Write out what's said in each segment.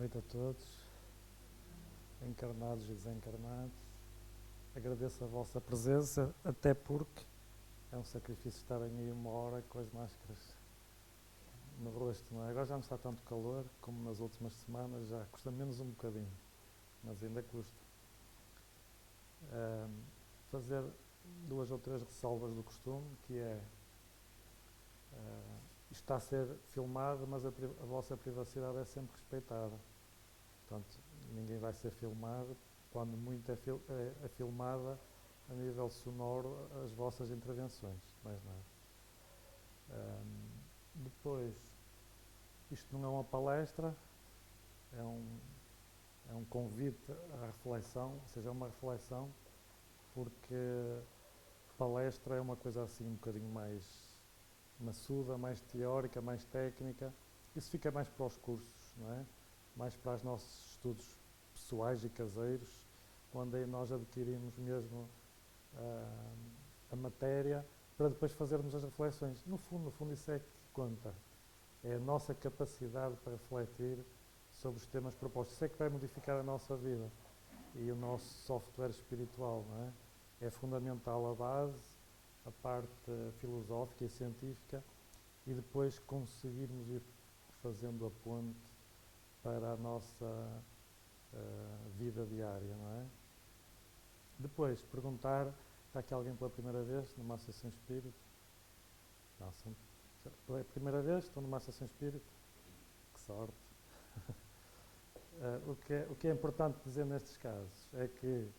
noite a todos, encarnados e desencarnados. Agradeço a vossa presença, até porque é um sacrifício estarem aí uma hora com as máscaras no rosto, não é? Agora já não está tanto calor como nas últimas semanas, já custa menos um bocadinho, mas ainda custa. Fazer duas ou três ressalvas do costume, que é isto está a ser filmado, mas a vossa privacidade é sempre respeitada. Portanto, ninguém vai ser filmado, quando muito é filmada a nível sonoro as vossas intervenções, mais nada. Depois, isto não é uma palestra, é um convite à reflexão, ou seja, é uma reflexão, porque palestra é uma coisa assim um bocadinho mais maçuda, mais teórica, mais técnica. Isso fica mais para os cursos, não é? Mais para os nossos estudos pessoais e caseiros, onde aí nós adquirimos mesmo a matéria para depois fazermos as reflexões. No fundo, isso é que conta. É a nossa capacidade para refletir sobre os temas propostos. Isso é que vai modificar a nossa vida e o nosso software espiritual, não é? É fundamental a base, a parte filosófica e científica, e depois conseguirmos ir fazendo a ponte para a nossa vida diária, não é? Depois, perguntar, está aqui alguém pela primeira vez numa associação espírita? Não, pela primeira vez estão numa associação espírita? Que sorte! O que é importante dizer nestes casos é que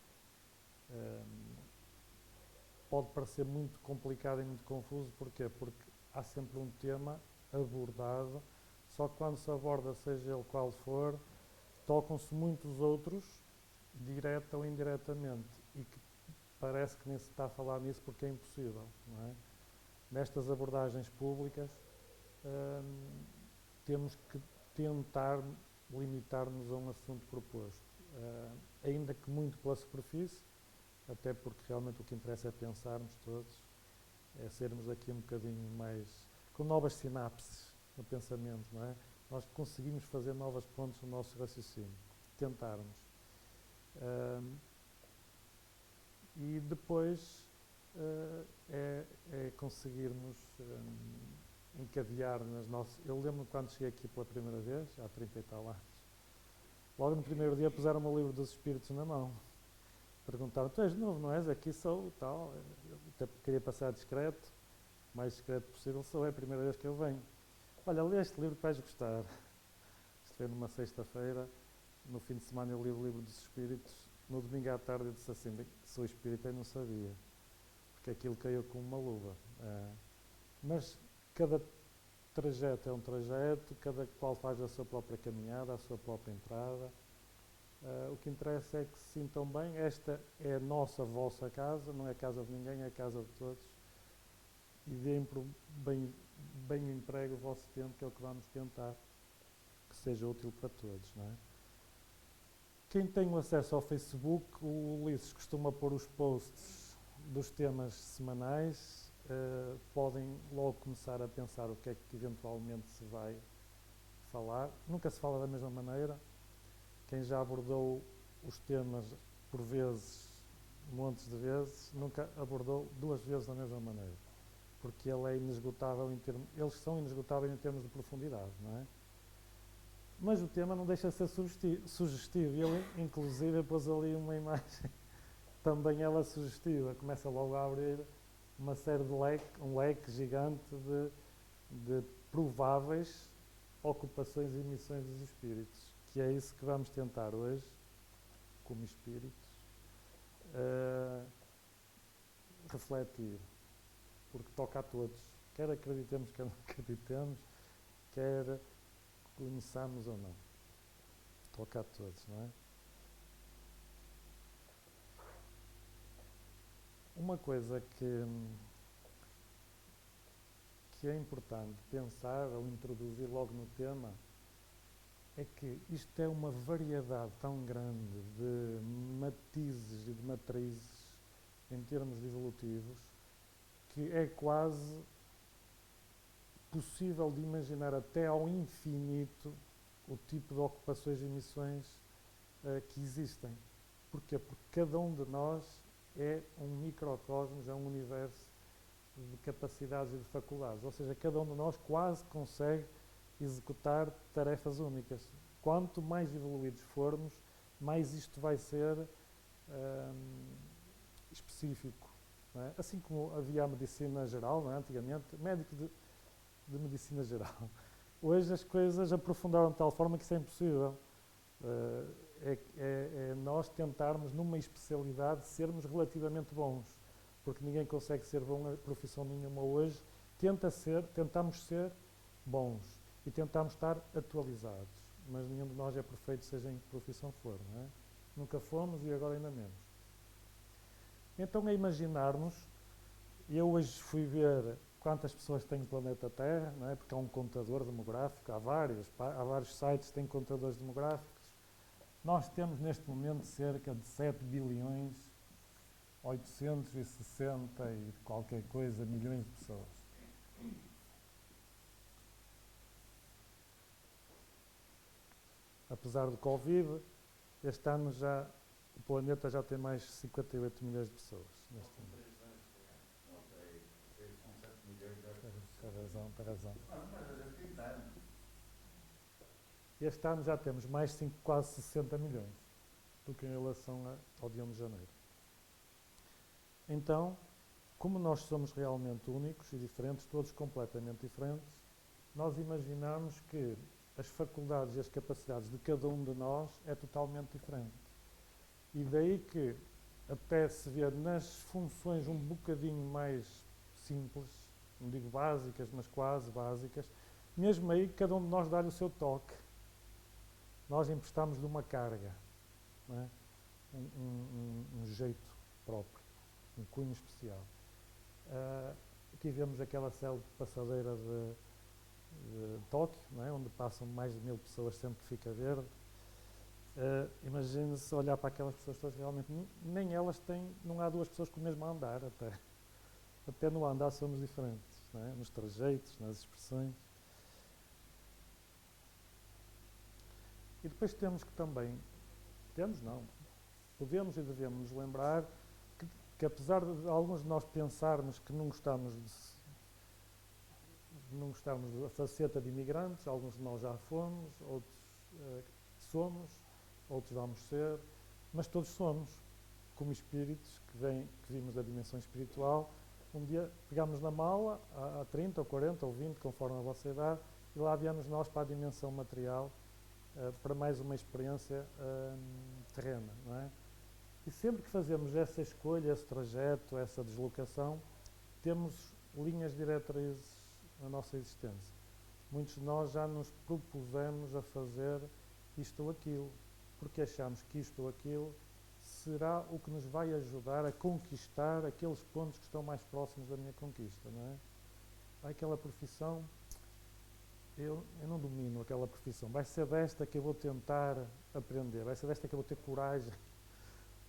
pode parecer muito complicado e muito confuso. Porquê? Porque há sempre um tema abordado, só que quando se aborda, seja ele qual for, tocam-se muitos outros, direta ou indiretamente, e que parece que nem se está a falar nisso porque é impossível, não é? Nestas abordagens públicas, temos que tentar limitar-nos a um assunto proposto, ainda que muito pela superfície, até porque realmente o que interessa é pensarmos todos, é sermos aqui um bocadinho mais, com novas sinapses no pensamento, não é? Nós conseguimos fazer novas pontes no nosso raciocínio, tentarmos. E depois é conseguirmos encadear nas nossas... Eu lembro-me quando cheguei aqui pela primeira vez, há 30 e tal anos, logo no primeiro dia puseram-me o livro dos Espíritos na mão. Perguntaram, tu és novo, não és? Aqui sou, tal. Eu até queria passar discreto, o mais discreto possível, sou, é a primeira vez que eu venho. Olha, lê este livro que vais gostar. Isto foi numa sexta-feira, no fim de semana eu li o livro dos Espíritos, no domingo à tarde eu disse assim, bem, sou espírita e não sabia, porque aquilo caiu como uma luva. Mas cada trajeto é um trajeto, cada qual faz a sua própria caminhada, a sua própria entrada. O que interessa é que se sintam bem. Esta é a nossa, a vossa casa, não é a casa de ninguém, é a casa de todos. E deem bem emprego o vosso tempo, que é o que vamos tentar que seja útil para todos, não é? Quem tem o acesso ao Facebook, o Ulisses costuma pôr os posts dos temas semanais, podem logo começar a pensar o que é que eventualmente se vai falar. Nunca se fala da mesma maneira. Quem já abordou os temas por vezes, montes de vezes, nunca abordou duas vezes da mesma maneira, porque ele é inesgotável eles são inesgotáveis em termos de profundidade, não é? Mas o tema não deixa de ser sugestivo. Ele, inclusive, pôs ali uma imagem, também ela sugestiva, começa logo a abrir uma série de um leque gigante de prováveis ocupações e missões dos espíritos, que é isso que vamos tentar hoje, como espíritos, refletir, porque toca a todos, quer acreditemos, quer não acreditemos, quer conheçamos ou não, toca a todos, não é? Uma coisa que é importante pensar ou introduzir logo no tema é que isto é uma variedade tão grande de matizes e de matrizes em termos evolutivos que é quase possível de imaginar até ao infinito o tipo de ocupações e missões que existem. Porquê? Porque cada um de nós é um microcosmos, é um universo de capacidades e de faculdades. Ou seja, cada um de nós quase consegue executar tarefas únicas. Quanto mais evoluídos formos, mais isto vai ser específico. Não é? Assim como havia a medicina geral, não é? Antigamente, médico de medicina geral. Hoje as coisas aprofundaram de tal forma que isso é impossível. É nós tentarmos, numa especialidade, sermos relativamente bons. Porque ninguém consegue ser bom em profissão nenhuma hoje. Tentamos ser bons e tentamos estar atualizados. Mas nenhum de nós é perfeito, seja em que profissão for. Não é? Nunca fomos e agora ainda menos. Então, a imaginarmos, eu hoje fui ver quantas pessoas tem no planeta Terra, não é? Porque há um contador demográfico, há vários sites que têm contadores demográficos. Nós temos neste momento cerca de 7 bilhões 860 e qualquer coisa milhões de pessoas. Apesar do Covid, este ano o planeta já tem mais de 58 milhões de pessoas. Neste momento. Tem razão. Este ano já temos mais de quase 60 milhões do que em relação ao dia 1 de janeiro. Então, como nós somos realmente únicos e diferentes, todos completamente diferentes, nós imaginamos que as faculdades e as capacidades de cada um de nós é totalmente diferente. E daí que até se vê nas funções um bocadinho mais simples, não digo básicas, mas quase básicas, mesmo aí cada um de nós dá-lhe o seu toque. Nós emprestamos de uma carga, não é? um jeito próprio, um cunho especial. Aqui vemos aquela célebre passadeira de Tóquio, não é? Onde passam mais de 1000 pessoas sempre que fica verde. Imagine-se olhar para aquelas pessoas todas, realmente nem elas têm, não há duas pessoas com o mesmo andar até no andar somos diferentes, não é? Nos trajeitos, nas expressões. E depois temos que também, podemos e devemos nos lembrar que apesar de alguns de nós pensarmos que não gostamos da faceta de imigrantes, alguns de nós já fomos, outros somos, outros vamos ser, mas todos somos, como espíritos que vimos da dimensão espiritual. Um dia pegámos na mala, há 30 ou 40 ou 20, conforme a vossa idade, e lá viemos nós para a dimensão material, para mais uma experiência terrena, não é? E sempre que fazemos essa escolha, esse trajeto, essa deslocação, temos linhas diretrizes na nossa existência. Muitos de nós já nos propusemos a fazer isto ou aquilo, porque achamos que isto ou aquilo será o que nos vai ajudar a conquistar aqueles pontos que estão mais próximos da minha conquista, não é? Aquela profissão, eu não domino aquela profissão, vai ser desta que eu vou tentar aprender, vai ser desta que eu vou ter coragem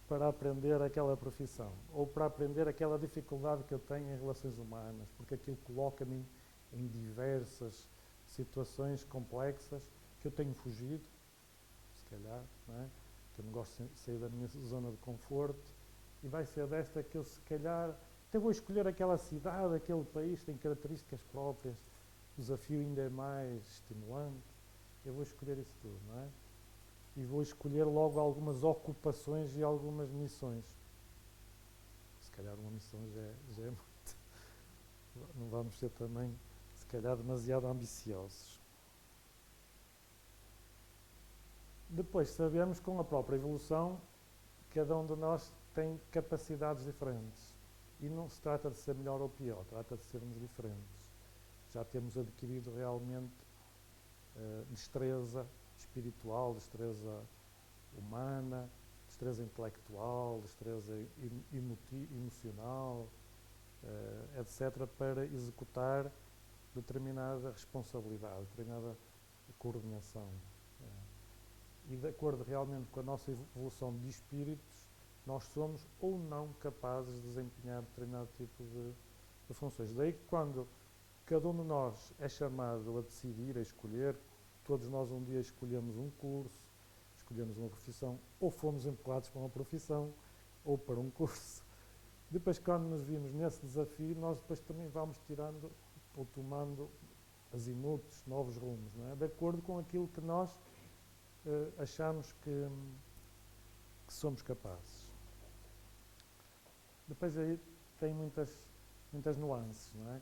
para aprender aquela profissão, ou para aprender aquela dificuldade que eu tenho em relações humanas, porque aquilo coloca-me em diversas situações complexas que eu tenho fugido, se calhar, não é? Que eu não gosto de sair da minha zona de conforto, e vai ser desta que eu, se calhar, até vou escolher aquela cidade, aquele país que tem características próprias, o desafio ainda é mais estimulante, eu vou escolher isso tudo, não é? E vou escolher logo algumas ocupações e algumas missões. Se calhar uma missão já é muito. Não vamos ser também, se calhar, demasiado ambiciosos. Depois sabemos que com a própria evolução, cada um de nós tem capacidades diferentes. E não se trata de ser melhor ou pior, trata de sermos diferentes. Já temos adquirido realmente destreza espiritual, destreza humana, destreza intelectual, destreza emocional, etc., para executar determinada responsabilidade, determinada coordenação. E de acordo realmente com a nossa evolução de espíritos, nós somos ou não capazes de desempenhar determinado tipo de funções. Daí que quando cada um de nós é chamado a decidir, a escolher todos nós um dia escolhemos um curso, escolhemos uma profissão, ou fomos empurrados para uma profissão, ou para um curso. Depois, quando nos vimos nesse desafio, nós depois também vamos tirando ou tomando azimutos, novos rumos, não é? De acordo com aquilo que nós achamos que somos capazes. Depois aí tem muitas nuances, não é?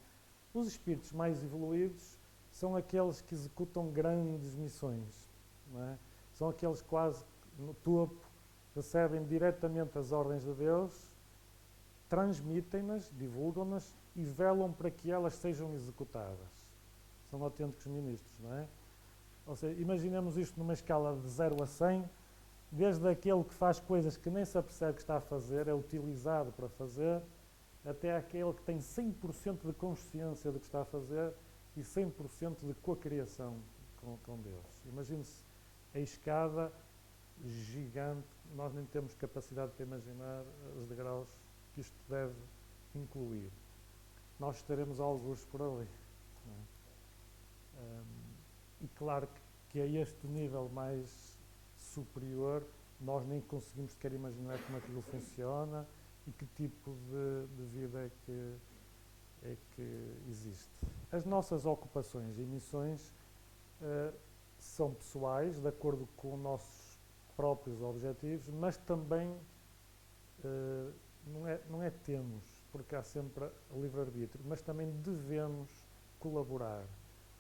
Os espíritos mais evoluídos são aqueles que executam grandes missões, não é? São aqueles quase no topo, recebem diretamente as ordens de Deus, transmitem-nas, divulgam-nas e velam para que elas sejam executadas. São autênticos ministros, não é? Ou seja, imaginemos isto numa escala de 0 a 100, desde aquele que faz coisas que nem se apercebe que está a fazer, é utilizado para fazer, até aquele que tem 100% de consciência do que está a fazer e 100% de cocriação com Deus. Imagine-se a escada gigante, nós nem temos capacidade para imaginar os degraus que isto deve incluir. Nós estaremos alguns por ali. Não é? E claro que a este nível mais superior nós nem conseguimos sequer imaginar como aquilo funciona e que tipo de vida é que existe. As nossas ocupações e missões são pessoais, de acordo com os nossos próprios objetivos, mas também não é temos, porque há sempre livre-arbítrio, mas também devemos colaborar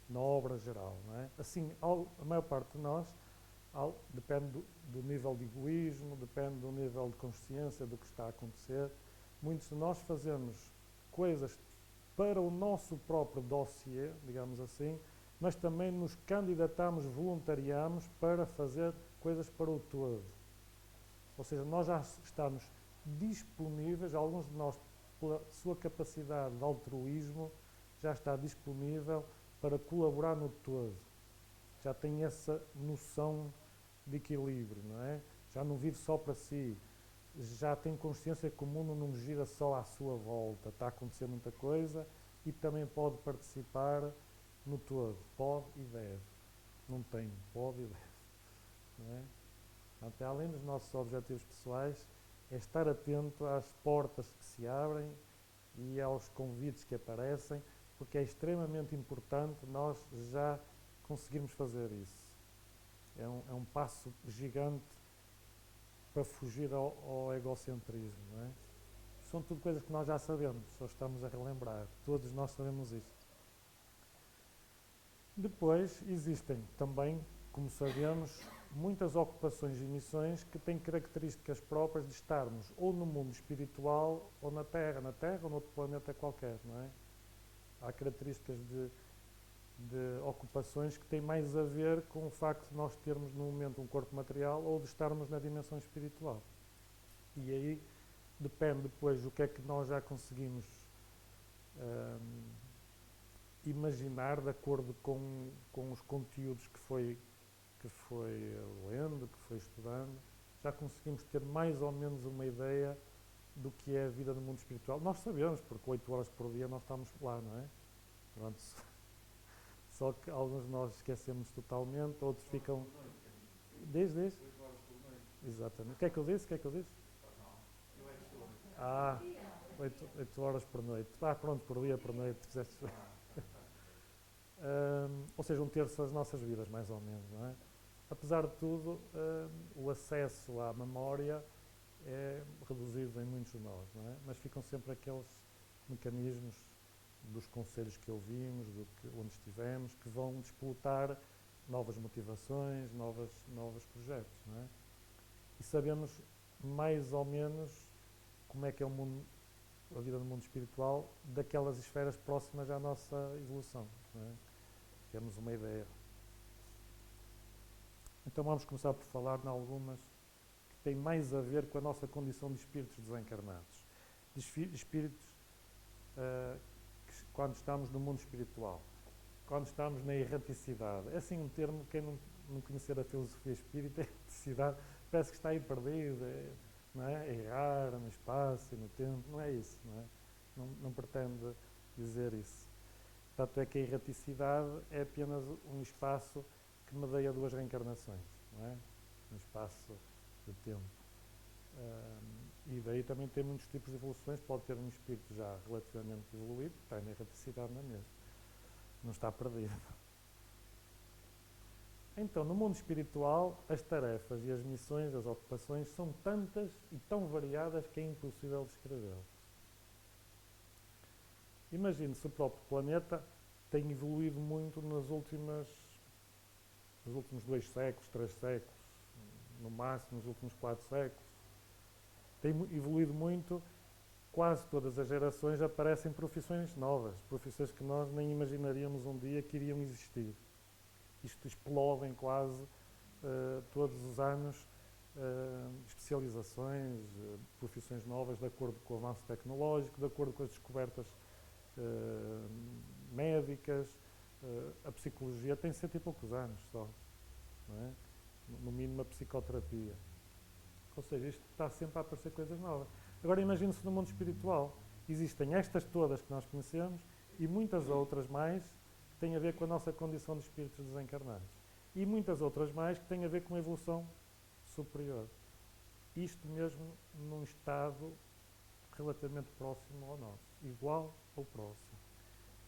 na obra geral, não é? Assim, a maior parte de nós depende do nível de egoísmo, depende do nível de consciência do que está a acontecer. Muitos de nós fazemos coisas para o nosso próprio dossiê, digamos assim, mas também nos candidatamos, voluntariamos para fazer coisas para o todo. Ou seja, nós já estamos disponíveis, alguns de nós, pela sua capacidade de altruísmo, já está disponível para colaborar no todo. Já tem essa noção de equilíbrio, não é? Já não vive só para si, já tem consciência que o mundo não gira só à sua volta, está a acontecer muita coisa e também pode participar no todo, pode e deve. Não tem, pode e deve, não é? Portanto, além dos nossos objetivos pessoais, é estar atento às portas que se abrem e aos convites que aparecem, porque é extremamente importante nós já conseguirmos fazer isso. É um passo gigante para fugir ao egocentrismo, não é? São tudo coisas que nós já sabemos, só estamos a relembrar. Todos nós sabemos isto. Depois existem também, como sabemos, muitas ocupações e missões que têm características próprias de estarmos ou no mundo espiritual ou na Terra ou noutro planeta qualquer, não é? Há características de ocupações que têm mais a ver com o facto de nós termos no momento um corpo material ou de estarmos na dimensão espiritual. E aí depende depois do que é que nós já conseguimos imaginar de acordo com os conteúdos que foi lendo, que foi estudando, já conseguimos ter mais ou menos uma ideia do que é a vida no mundo espiritual. Nós sabemos, porque 8 horas por dia nós estamos lá, não é? Pronto. Só que alguns de nós esquecemos totalmente, outros ficam... Diz? 8 horas por noite. Exatamente. O que é que eu disse? Eu é que estou. 8 horas por noite. Pronto, por dia, por noite. Ou seja, 1/3 das nossas vidas, mais ou menos, não é? Apesar de tudo, o acesso à memória é reduzido em muitos de nós, não é? Mas ficam sempre aqueles mecanismos dos conselhos que ouvimos, onde estivemos, que vão despolutar novas motivações, novos projetos, não é? E sabemos mais ou menos como é que é a vida no mundo espiritual daquelas esferas próximas à nossa evolução, não é? Temos uma ideia. Então vamos começar por falar em algumas que têm mais a ver com a nossa condição de espíritos desencarnados. De espíritos quando estamos no mundo espiritual, quando estamos na erraticidade. É assim um termo, quem não conhecer a filosofia espírita, erraticidade, parece que está aí perdido, não é? Errar no espaço e no tempo, não é isso, não é? Não pretende dizer isso. Tanto é que a erraticidade é apenas um espaço que medeia 2 reencarnações, não é? No espaço de tempo. E daí também tem muitos tipos de evoluções. Pode ter um espírito já relativamente evoluído, que está em erraticidade na mesma. Não está perdido. Então, no mundo espiritual, as tarefas e as missões, as ocupações, são tantas e tão variadas que é impossível descrevê-las. Imagine se o próprio planeta tem evoluído muito nos últimos 2 séculos, 3 séculos, no máximo nos últimos 4 séculos. Tem evoluído muito, quase todas as gerações aparecem profissões novas, profissões que nós nem imaginaríamos um dia que iriam existir. Isto explodem quase todos os anos especializações, profissões novas, de acordo com o avanço tecnológico, de acordo com as descobertas médicas. A psicologia tem 100 e poucos anos só, não é? No mínimo a psicoterapia. Ou seja, isto está sempre a aparecer coisas novas. Agora imagine-se no mundo espiritual. Existem estas todas que nós conhecemos e muitas outras mais que têm a ver com a nossa condição de espíritos desencarnados. E muitas outras mais que têm a ver com a evolução superior. Isto mesmo num estado relativamente próximo ao nosso, igual ou próximo.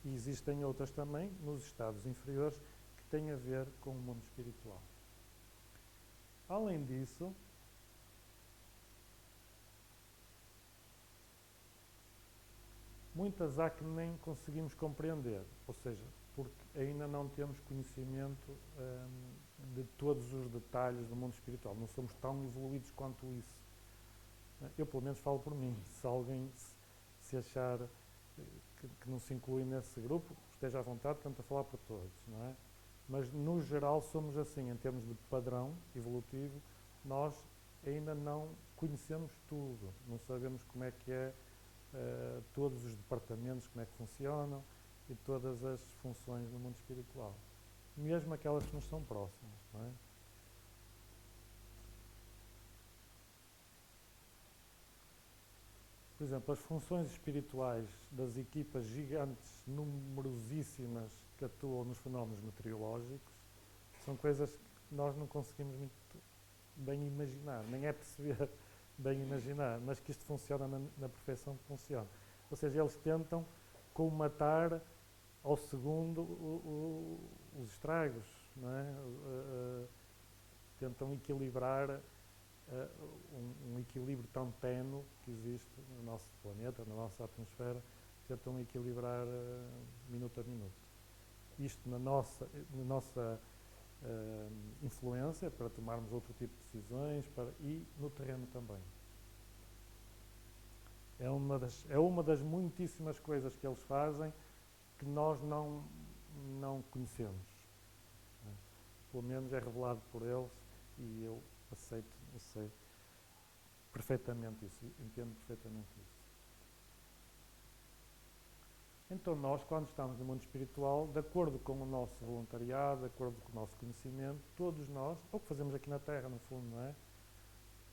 E existem outras também nos estados inferiores que têm a ver com o mundo espiritual. Além disso, muitas há que nem conseguimos compreender, ou seja, porque ainda não temos conhecimento de todos os detalhes do mundo espiritual. Não somos tão evoluídos quanto isso. Eu, pelo menos, falo por mim. Se alguém se achar que não se inclui nesse grupo, esteja à vontade, tenta falar para todos, não é? Mas, no geral, somos assim, em termos de padrão evolutivo, nós ainda não conhecemos tudo, não sabemos como é que é todos os departamentos, como é que funcionam e todas as funções no mundo espiritual, mesmo aquelas que nos são próximas, não é? Por exemplo, as funções espirituais das equipas gigantes, numerosíssimas, que atuam nos fenómenos meteorológicos, são coisas que nós não conseguimos muito bem imaginar, nem é perceber bem imaginar, mas que isto funciona na perfeição que funciona. Ou seja, eles tentam colmatar ao segundo os estragos, não é? Tentam equilibrar um equilíbrio tão ténue que existe no nosso planeta, na nossa atmosfera, tentam equilibrar minuto a minuto. Isto na nossa influência para tomarmos outro tipo de decisões e no terreno também. É uma das muitíssimas coisas que eles fazem que nós não conhecemos. Né? Pelo menos é revelado por eles e eu sei perfeitamente isso, entendo perfeitamente isso. Então nós, quando estamos no mundo espiritual, de acordo com o nosso voluntariado, de acordo com o nosso conhecimento, todos nós, é o que fazemos aqui na Terra, no fundo, não é?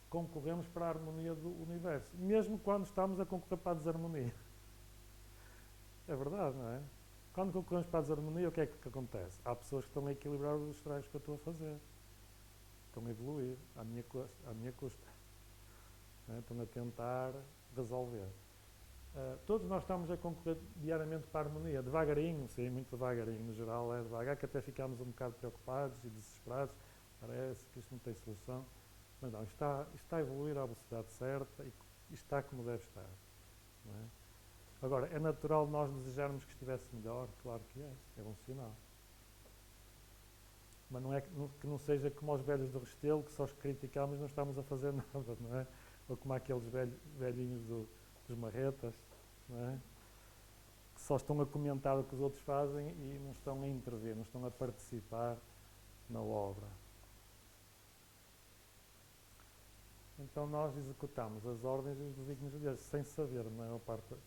Concorremos para a harmonia do universo, mesmo quando estamos a concorrer para a desarmonia. É verdade, não é? Quando concorremos para a desarmonia, o que é que acontece? Há pessoas que estão a equilibrar os estragos que eu estou a fazer. Estão a evoluir, à minha custa. Não é? Estão a tentar resolver. Todos nós estamos a concorrer diariamente para a harmonia, devagarinho, sim, muito devagarinho, no geral é devagar, que até ficamos um bocado preocupados e desesperados, parece que isto não tem solução, mas não, está a evoluir à velocidade certa e está como deve estar. Não é? Agora, é natural nós desejarmos que estivesse melhor, claro que é bom sinal. Mas não é que não seja como os velhos do Restelo, que só os criticamos e não estamos a fazer nada, não é? Ou como aqueles velhinhos dos marretas, não é? Que só estão a comentar o que os outros fazem e não estão a intervir, não estão a participar na obra. Então nós executamos as ordens e os desígnios de Deus, sem saber,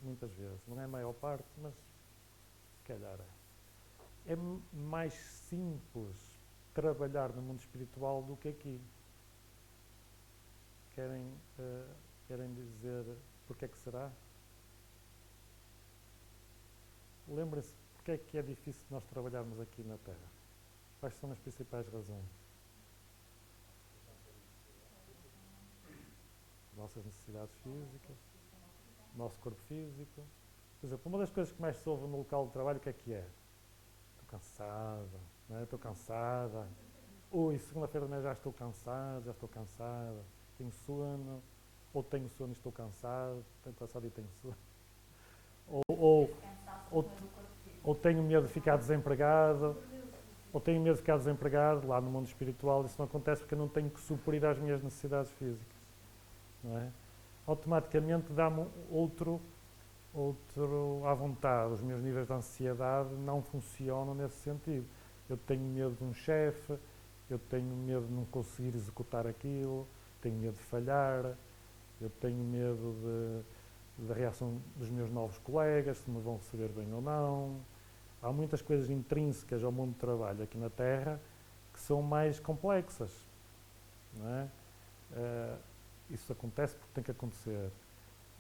muitas vezes. Não é a maior parte, mas se calhar é. É mais simples trabalhar no mundo espiritual do que aqui. Querem dizer porque é que será? Lembrem-se, porque é que é difícil nós trabalharmos aqui na Terra? Quais são as principais razões? Nossas necessidades físicas, nosso corpo físico. Por exemplo, uma das coisas que mais se ouve no local de trabalho, o que é? Estou cansada, não é? Estou cansada. Ui, segunda-feira de manhã já estou cansada, tenho sono, ou tenho sono e estou cansado, tenho cansado e tenho sono. Ou, ou, ou tenho medo de ficar desempregado, lá no mundo espiritual. Isso não acontece porque eu não tenho que suprir às minhas necessidades físicas, não é? Automaticamente dá-me outro à vontade. Os meus níveis de ansiedade não funcionam nesse sentido. Eu tenho medo de um chefe, eu tenho medo de não conseguir executar aquilo, tenho medo de falhar, eu tenho medo da reação dos meus novos colegas, se me vão receber bem ou não. Há muitas coisas intrínsecas ao mundo do trabalho aqui na Terra que são mais complexas, não é? Isso acontece porque tem que acontecer.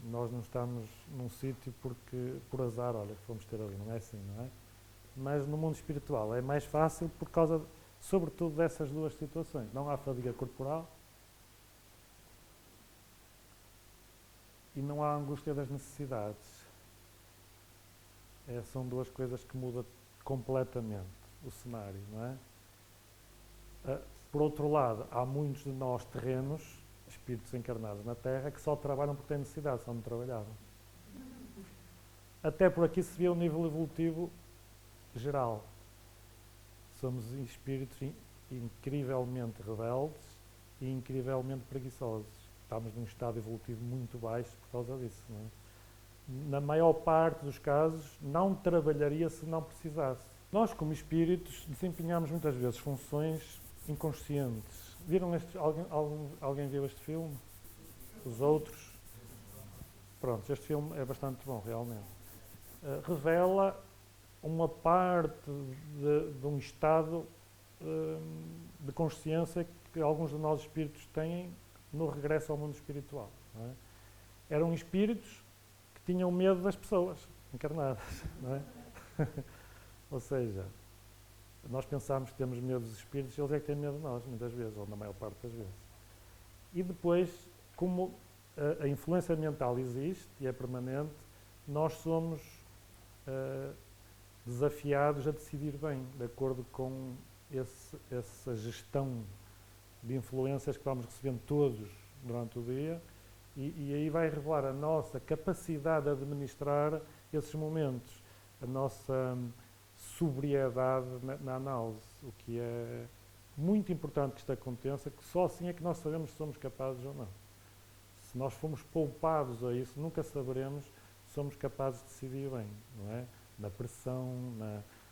Nós não estamos num sítio por azar, olha, fomos ter ali, não é assim, não é? Mas no mundo espiritual é mais fácil por causa, sobretudo, dessas duas situações. Não há fadiga corporal e não há angústia das necessidades. São duas coisas que mudam completamente o cenário, não é? Por outro lado, há muitos de nós terrenos, espíritos encarnados na Terra, que só trabalham porque têm necessidade, só não trabalhavam. Até por aqui se vê o nível evolutivo geral. Somos espíritos incrivelmente rebeldes e incrivelmente preguiçosos. Estamos num estado evolutivo muito baixo por causa disso, não é? Na maior parte dos casos, não trabalharia se não precisasse. Nós, como espíritos, desempenhamos muitas vezes funções inconscientes. Viram alguém viu este filme? Os outros? Pronto, este filme é bastante bom, realmente. Revela uma parte de um estado de consciência que alguns de nós espíritos têm no regresso ao mundo espiritual. Não é? Eram espíritos que tinham medo das pessoas encarnadas. Não é? Ou seja, nós pensamos que temos medo dos espíritos, eles é que têm medo de nós, muitas vezes, ou na maior parte das vezes. E depois, como a influência mental existe e é permanente, nós somos desafiados a decidir bem, de acordo com essa gestão de influências que vamos recebendo todos durante o dia, e aí vai revelar a nossa capacidade de administrar esses momentos, a nossa sobriedade na análise, o que é muito importante que isto aconteça, que só assim é que nós sabemos se somos capazes ou não. Se nós formos poupados a isso, nunca saberemos se somos capazes de decidir bem, não é? Na pressão,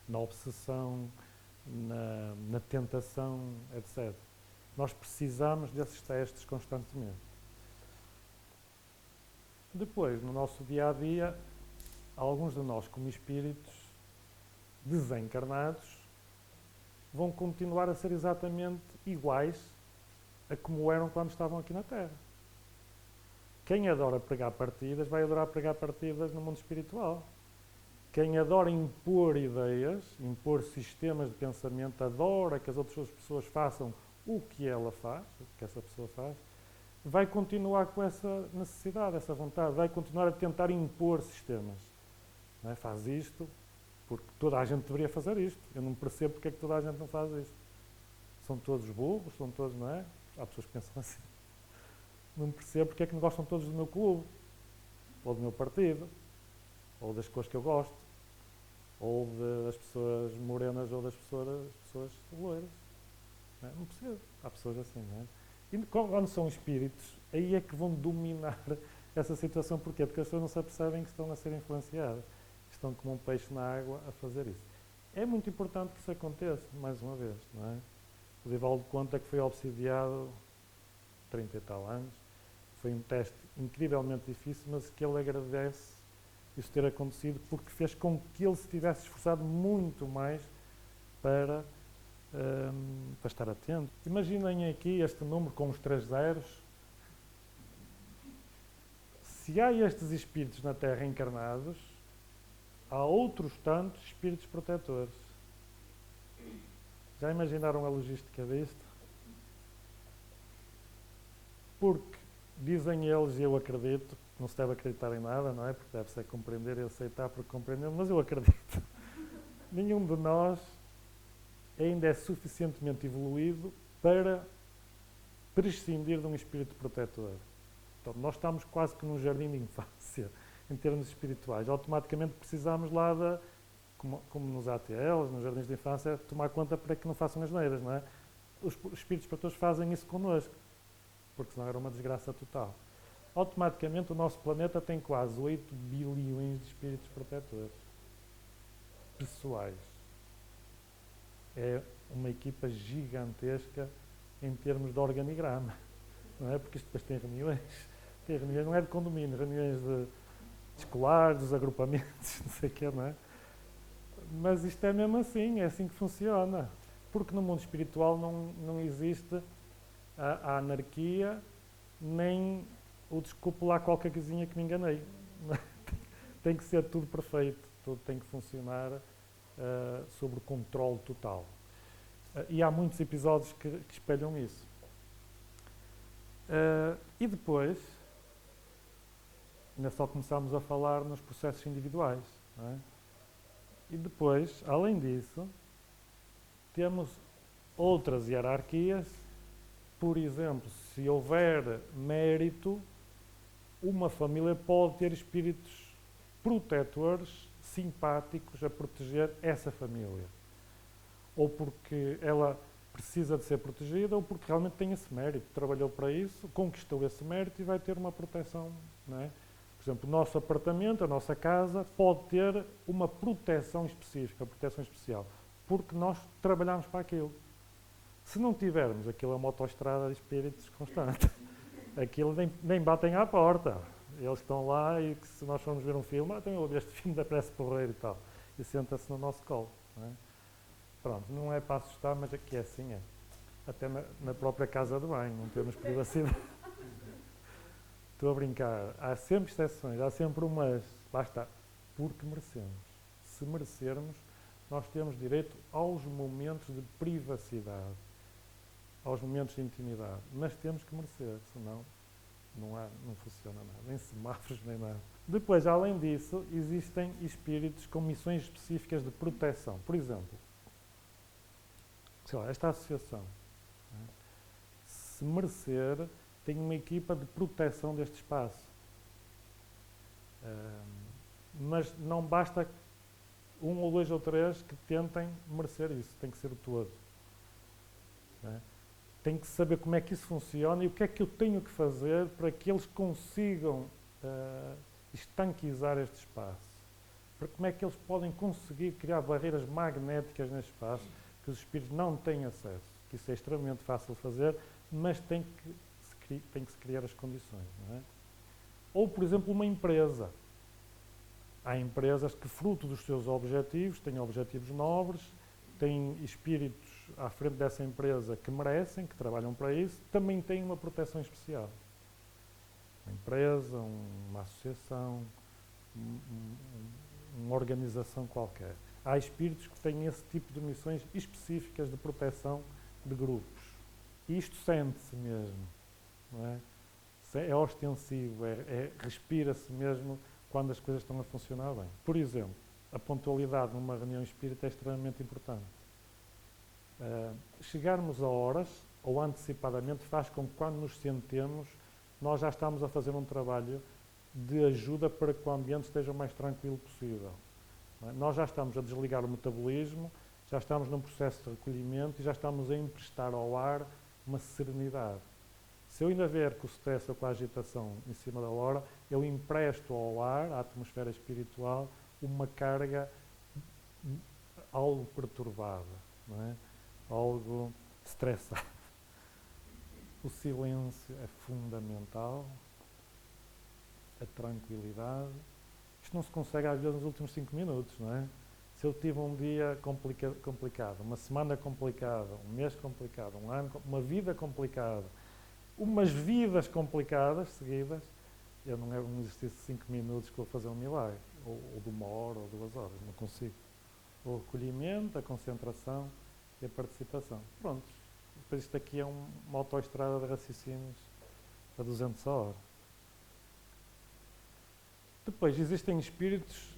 na obsessão, na tentação, etc. Nós precisamos desses testes constantemente. Depois, no nosso dia-a-dia, alguns de nós, como espíritos desencarnados, vão continuar a ser exatamente iguais a como eram quando estavam aqui na Terra. Quem adora pregar partidas, vai adorar pregar partidas no mundo espiritual. Quem adora impor ideias, impor sistemas de pensamento, adora que as outras pessoas façam o que ela faz, o que essa pessoa faz, vai continuar com essa necessidade, essa vontade, vai continuar a tentar impor sistemas. Não é? Faz isto porque toda a gente deveria fazer isto. Eu não percebo porque é que toda a gente não faz isto. São todos burros, são todos, não é? Há pessoas que pensam assim. Não percebo porque é que não gostam todos do meu clube, ou do meu partido, ou das cores que eu gosto, ou das pessoas morenas ou das pessoas loiras. Não é? Não percebo. Há pessoas assim, não é? E quando são espíritos, aí é que vão dominar essa situação. Porquê? Porque as pessoas não se apercebem que estão a ser influenciadas. Estão como um peixe na água a fazer isso. É muito importante que isso aconteça, mais uma vez, não é? O Divaldo conta que foi obsidiado 30 e tal anos. Foi um teste incrivelmente difícil, mas que ele agradece isso ter acontecido porque fez com que ele se tivesse esforçado muito mais para estar atento. Imaginem aqui este número com os 3 zeros. Se há estes espíritos na Terra encarnados, há outros tantos espíritos protetores. Já imaginaram a logística disto? Porque dizem eles, e eu acredito, não se deve acreditar em nada, não é? Porque deve ser compreender e aceitar por compreender, mas eu acredito. Nenhum de nós ainda é suficientemente evoluído para prescindir de um espírito protetor. Então, nós estamos quase que num jardim de infância, em termos espirituais. Automaticamente precisamos lá como nos ATLs, nos jardins de infância, tomar conta para que não façam as neiras, não é? Os espíritos protetores fazem isso connosco, porque senão era uma desgraça total. Automaticamente o nosso planeta tem quase 8 bilhões de espíritos protetores pessoais. É uma equipa gigantesca em termos de organigrama, não é? Porque isto depois tem reuniões não é de condomínio, reuniões de escolares, dos agrupamentos, não sei o quê, não é? Mas isto é mesmo assim, é assim que funciona. Porque no mundo espiritual não existe a anarquia, nem o desculpe lá qualquer coisinha que me enganei. Tem que ser tudo perfeito, tudo tem que funcionar sob controle total. E há muitos episódios que espelham isso. E depois, ainda só começámos a falar nos processos individuais, não é? E depois, além disso, temos outras hierarquias. Por exemplo, se houver mérito, uma família pode ter espíritos protetores, simpáticos, a proteger essa família. Ou porque ela precisa de ser protegida, ou porque realmente tem esse mérito, trabalhou para isso, conquistou esse mérito e vai ter uma proteção, não é? Por exemplo, o nosso apartamento, a nossa casa, pode ter uma proteção específica, proteção especial, porque nós trabalhamos para aquilo. Se não tivermos, aquilo é uma autoestrada de espíritos constante. Aquilo nem batem à porta. Eles estão lá e se nós formos ver um filme, então eu ouvi este filme da Prece Porreiro e tal, e senta-se no nosso colo. Não é? Pronto, não é para assustar, mas aqui é assim, é. Até na própria casa de banho, não temos privacidade. Estou a brincar. Há sempre exceções, há sempre umas. Lá está. Porque merecemos. Se merecermos, nós temos direito aos momentos de privacidade, aos momentos de intimidade. Mas temos que merecer, senão não funciona nada. Nem semáforos, nem nada. Depois, além disso, existem espíritos com missões específicas de proteção. Por exemplo, sei lá, esta associação, né, se merecer, tem uma equipa de proteção deste espaço. Mas não basta um ou dois ou três que tentem merecer isso, tem que ser o todo. Né? Tem que saber como é que isso funciona e o que é que eu tenho que fazer para que eles consigam estanquizar este espaço. Para como é que eles podem conseguir criar barreiras magnéticas neste espaço que os espíritos não têm acesso. Que isso é extremamente fácil de fazer, mas tem que se criar as condições. Não é? Ou, por exemplo, uma empresa. Há empresas que, fruto dos seus objetivos, têm objetivos nobres, têm espíritos à frente dessa empresa que merecem, que trabalham para isso, também têm uma proteção especial. Uma empresa, uma associação, uma organização qualquer. Há espíritos que têm esse tipo de missões específicas de proteção de grupos. E isto sente-se mesmo. Não é? É ostensivo, respira-se mesmo quando as coisas estão a funcionar bem. Por exemplo, a pontualidade numa reunião espírita é extremamente importante. Chegarmos a horas, ou antecipadamente, faz com que quando nos sentemos, nós já estamos a fazer um trabalho de ajuda para que o ambiente esteja o mais tranquilo possível. Não é? Nós já estamos a desligar o metabolismo, já estamos num processo de recolhimento e já estamos a emprestar ao ar uma serenidade. Se eu ainda vier com o stress ou com a agitação em cima da hora, eu empresto ao ar, à atmosfera espiritual, uma carga algo perturbada, não é? Algo estressado. O silêncio é fundamental, a tranquilidade. Isto não se consegue às vezes nos últimos 5 minutos, não é? Se eu tive um dia complicado, uma semana complicada, um mês complicado, um ano, uma vida complicada, umas vidas complicadas seguidas, eu não é um exercício de 5 minutos que vou fazer um milagre, ou de 1 hora ou 2 horas, não consigo. O recolhimento, a concentração e a participação. Pronto. Depois isto aqui é uma autoestrada de raciocínios a 200 a hora. Depois existem espíritos,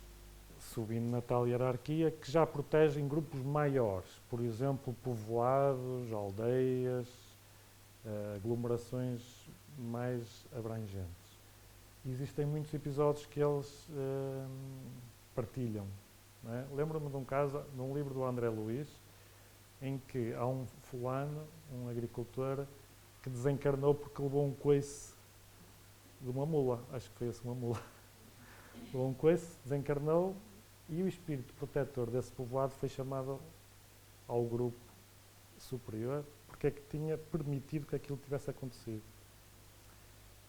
subindo na tal hierarquia, que já protegem grupos maiores. Por exemplo, povoados, aldeias, aglomerações mais abrangentes. Existem muitos episódios que eles partilham. Não é? Lembro-me de um caso, de um livro do André Luiz, em que há um fulano, um agricultor, que desencarnou porque levou um coice de uma mula. Acho que foi esse uma mula. Levou um coice, desencarnou, e o espírito protetor desse povoado foi chamado ao grupo superior porque é que tinha permitido que aquilo tivesse acontecido.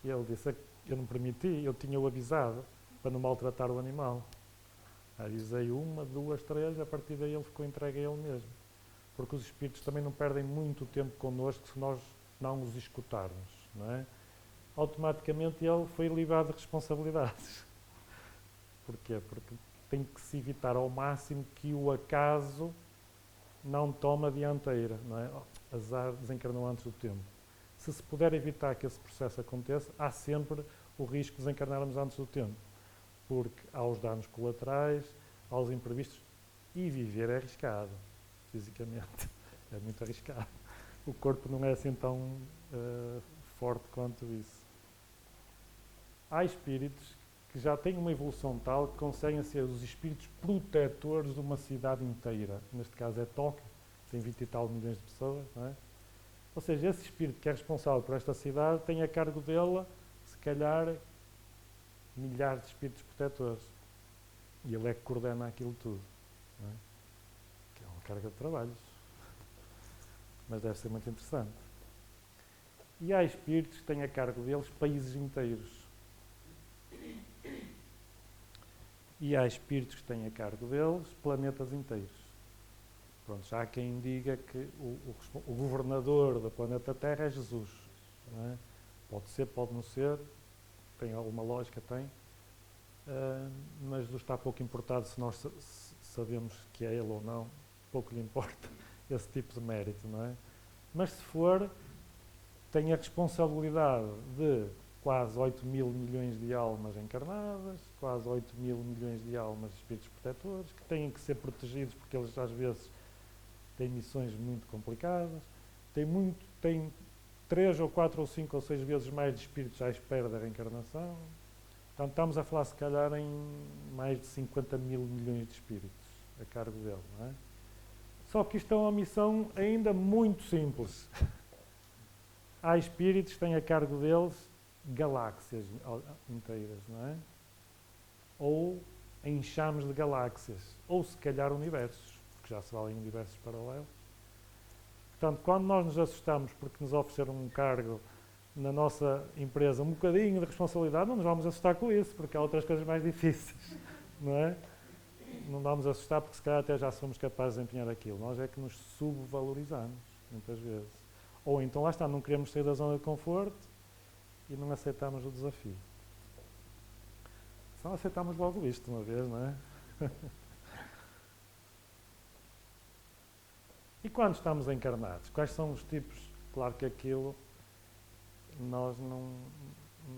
E ele disse: eu não permiti, eu tinha-o avisado para não maltratar o animal. Avisei 1, 2, 3, a partir daí ele ficou entregue a ele mesmo. Porque os espíritos também não perdem muito tempo connosco se nós não os escutarmos, não é? Automaticamente ele foi livrado de responsabilidades. Porquê? Porque tem que se evitar ao máximo que o acaso não tome a dianteira, não é? Azar, desencarnou antes do tempo. Se puder evitar que esse processo aconteça, há sempre o risco de desencarnarmos antes do tempo. Porque há os danos colaterais, há os imprevistos, e viver é arriscado, fisicamente. É muito arriscado. O corpo não é assim tão forte quanto isso. Há espíritos que já têm uma evolução tal que conseguem ser os espíritos protetores de uma cidade inteira. Neste caso é Tóquio, tem 20 e tal milhões de pessoas, não é? Ou seja, esse espírito que é responsável por esta cidade tem a cargo dele, se calhar, milhares de espíritos protetores. E ele é que coordena aquilo tudo. Não é? Que é uma carga de trabalhos. Mas deve ser muito interessante. E há espíritos que têm a cargo deles países inteiros. E há espíritos que têm a cargo deles planetas inteiros. Pronto, já há quem diga que o governador do planeta Terra é Jesus. Não é? Pode ser, pode não ser, tem alguma lógica, tem. Mas Jesus está pouco importado se nós sabemos que é ele ou não, pouco lhe importa esse tipo de mérito, não é? Mas se for, tem a responsabilidade de quase 8 mil milhões de almas encarnadas, quase 8 mil milhões de almas de espíritos protetores, que têm que ser protegidos porque eles às vezes têm missões muito complicadas, tem 3 ou 4 ou 5 ou 6 vezes mais de espíritos à espera da reencarnação. Portanto, estamos a falar se calhar em mais de 50 mil milhões de espíritos a cargo dele, não é? Só que isto é uma missão ainda muito simples. Há espíritos que têm a cargo deles galáxias inteiras, não é? Ou enxames de galáxias, ou se calhar universos, porque já se fala em universos paralelos. Portanto, quando nós nos assustamos porque nos ofereceram um cargo na nossa empresa, um bocadinho de responsabilidade, não nos vamos assustar com isso, porque há outras coisas mais difíceis, não é? Não vamos assustar porque se calhar até já somos capazes de empenhar aquilo. Nós é que nos subvalorizamos, muitas vezes. Ou então, lá está, não queremos sair da zona de conforto e não aceitamos o desafio. Só aceitamos logo isto uma vez, não é? E quando estamos encarnados? Quais são os tipos? Claro que aquilo nós não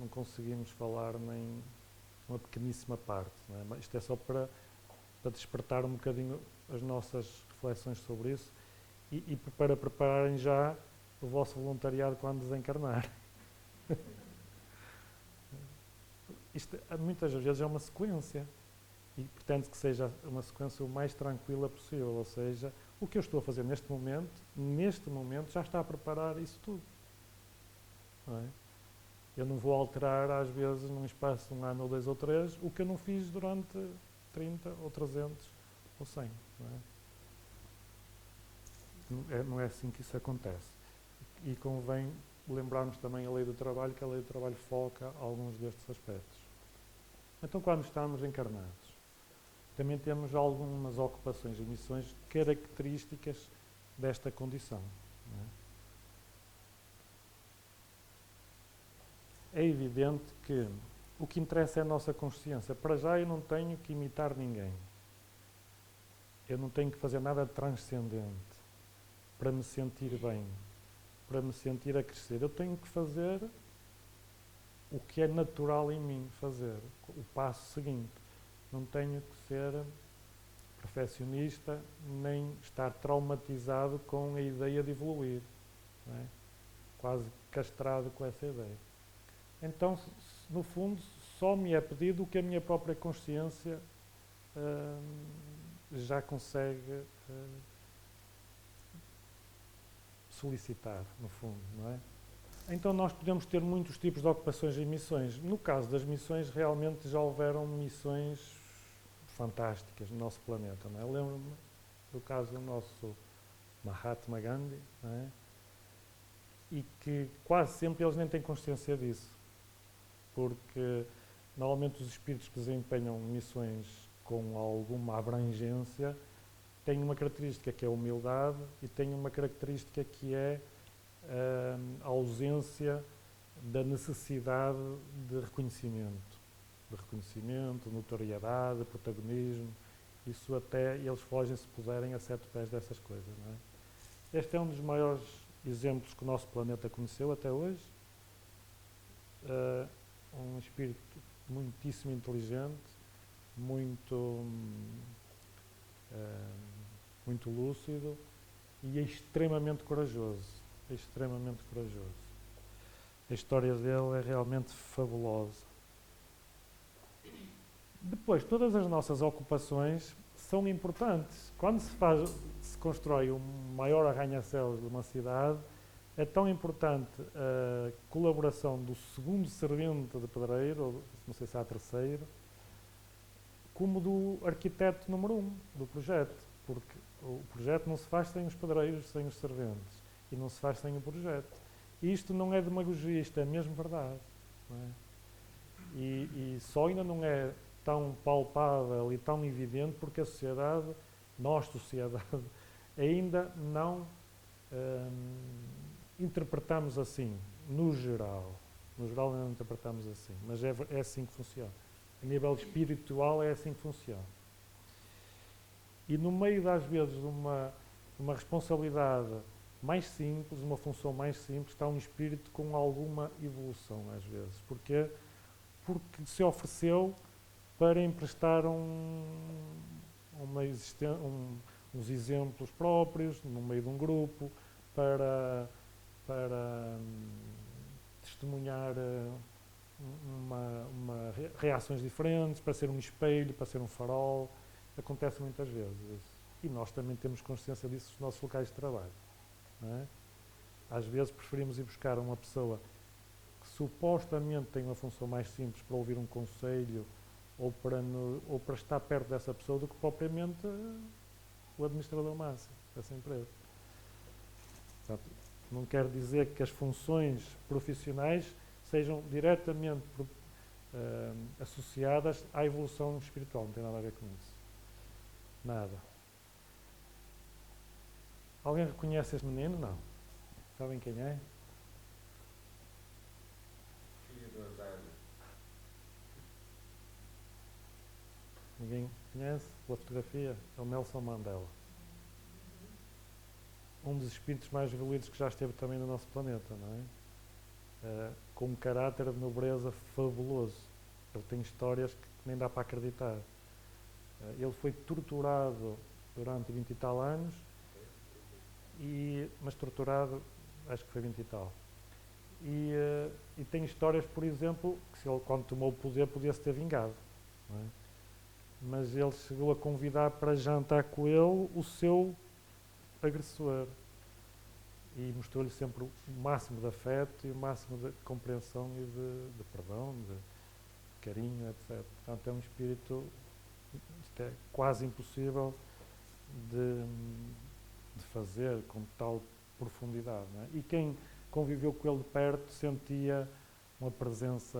conseguimos falar nem uma pequeníssima parte, não é? Mas isto é só para despertar um bocadinho as nossas reflexões sobre isso e para prepararem já o vosso voluntariado quando desencarnar. Isto muitas vezes é uma sequência e pretende que seja uma sequência o mais tranquila possível, ou seja, o que eu estou a fazer neste momento já está a preparar isso tudo. Não é? Eu não vou alterar às vezes num espaço de 1 ano ou 2 ou 3 o que eu não fiz durante 30 ou 300 ou 100. Não é assim que isso acontece. E convém lembrarmos também a lei do trabalho, que a lei do trabalho foca alguns destes aspectos. Então, quando estamos encarnados, também temos algumas ocupações e missões características desta condição. Não é? É evidente que o que interessa é a nossa consciência. Para já eu não tenho que imitar ninguém. Eu não tenho que fazer nada de transcendente. para me sentir bem, para me sentir a crescer, eu tenho que fazer o que é natural em mim fazer, o passo seguinte. Não tenho que ser perfeccionista, nem estar traumatizado com a ideia de evoluir, não é? Quase castrado com essa ideia. Então, no fundo, só me é pedido o que a minha própria consciência já consegue solicitar, no fundo, não é? Então nós podemos ter muitos tipos de ocupações e missões. No caso das missões, realmente já houveram missões fantásticas no nosso planeta, não é? Eu lembro-me do caso do nosso Mahatma Gandhi, não é? E que quase sempre eles nem têm consciência disso, porque normalmente os espíritos que desempenham missões com alguma abrangência têm uma característica que é a humildade e têm uma característica que é a ausência da necessidade de reconhecimento, notoriedade, protagonismo. Isso até eles fogem, se puserem, a 7 pés dessas coisas, não é? Este é um dos maiores exemplos que o nosso planeta conheceu até hoje. Um espírito muitíssimo inteligente, muito lúcido e extremamente corajoso. Extremamente corajoso. A história dele é realmente fabulosa. Depois, todas as nossas ocupações são importantes. Quando se constrói o maior arranha-céus de uma cidade, é tão importante a colaboração do segundo servente de pedreiro, ou não sei se há terceiro, como do arquiteto número 1 do projeto, porque o projeto não se faz sem os pedreiros, sem os serventes, e não se faz sem o projeto. E isto não é demagogia, isto é mesmo verdade, não é? E só ainda não é tão palpável e tão evidente porque a sociedade, nós sociedade, ainda não interpretamos assim, no geral. No geral ainda não interpretamos assim, mas é assim que funciona. A nível espiritual é assim que funciona. E no meio, das vezes, de uma responsabilidade mais simples, uma função mais simples, está um espírito com alguma evolução, às vezes. Porquê? Porque se ofereceu para emprestar uns exemplos próprios, no meio de um grupo, para testemunhar reações diferentes, para ser um espelho, para ser um farol. Acontece muitas vezes isso. E nós também temos consciência disso nos nossos locais de trabalho. Não é? Às vezes preferimos ir buscar uma pessoa que supostamente tem uma função mais simples para ouvir um conselho ou para estar perto dessa pessoa do que propriamente o administrador máximo dessa empresa. Portanto, não quer dizer que as funções profissionais sejam diretamente associadas à evolução espiritual, não tem nada a ver com isso. Nada. Alguém reconhece este menino? Não. Sabem quem é? Filho do Azar. Ninguém conhece? Pela fotografia? É o Nelson Mandela. Um dos espíritos mais evoluídos que já esteve também no nosso planeta, não é? Com um caráter de nobreza fabuloso. Ele tem histórias que nem dá para acreditar. Ele foi torturado durante 20 e tal anos, mas torturado, acho que foi 20 e tal. E tem histórias, por exemplo, que se ele, quando tomou o poder, podia-se ter vingado. Não é? Mas ele chegou a convidar para jantar com ele o seu agressor. E mostrou-lhe sempre o máximo de afeto e o máximo de compreensão e de perdão, de carinho, etc. Portanto, é um espírito, isto é quase impossível de fazer com tal profundidade. Não é? E quem conviveu com ele de perto sentia uma presença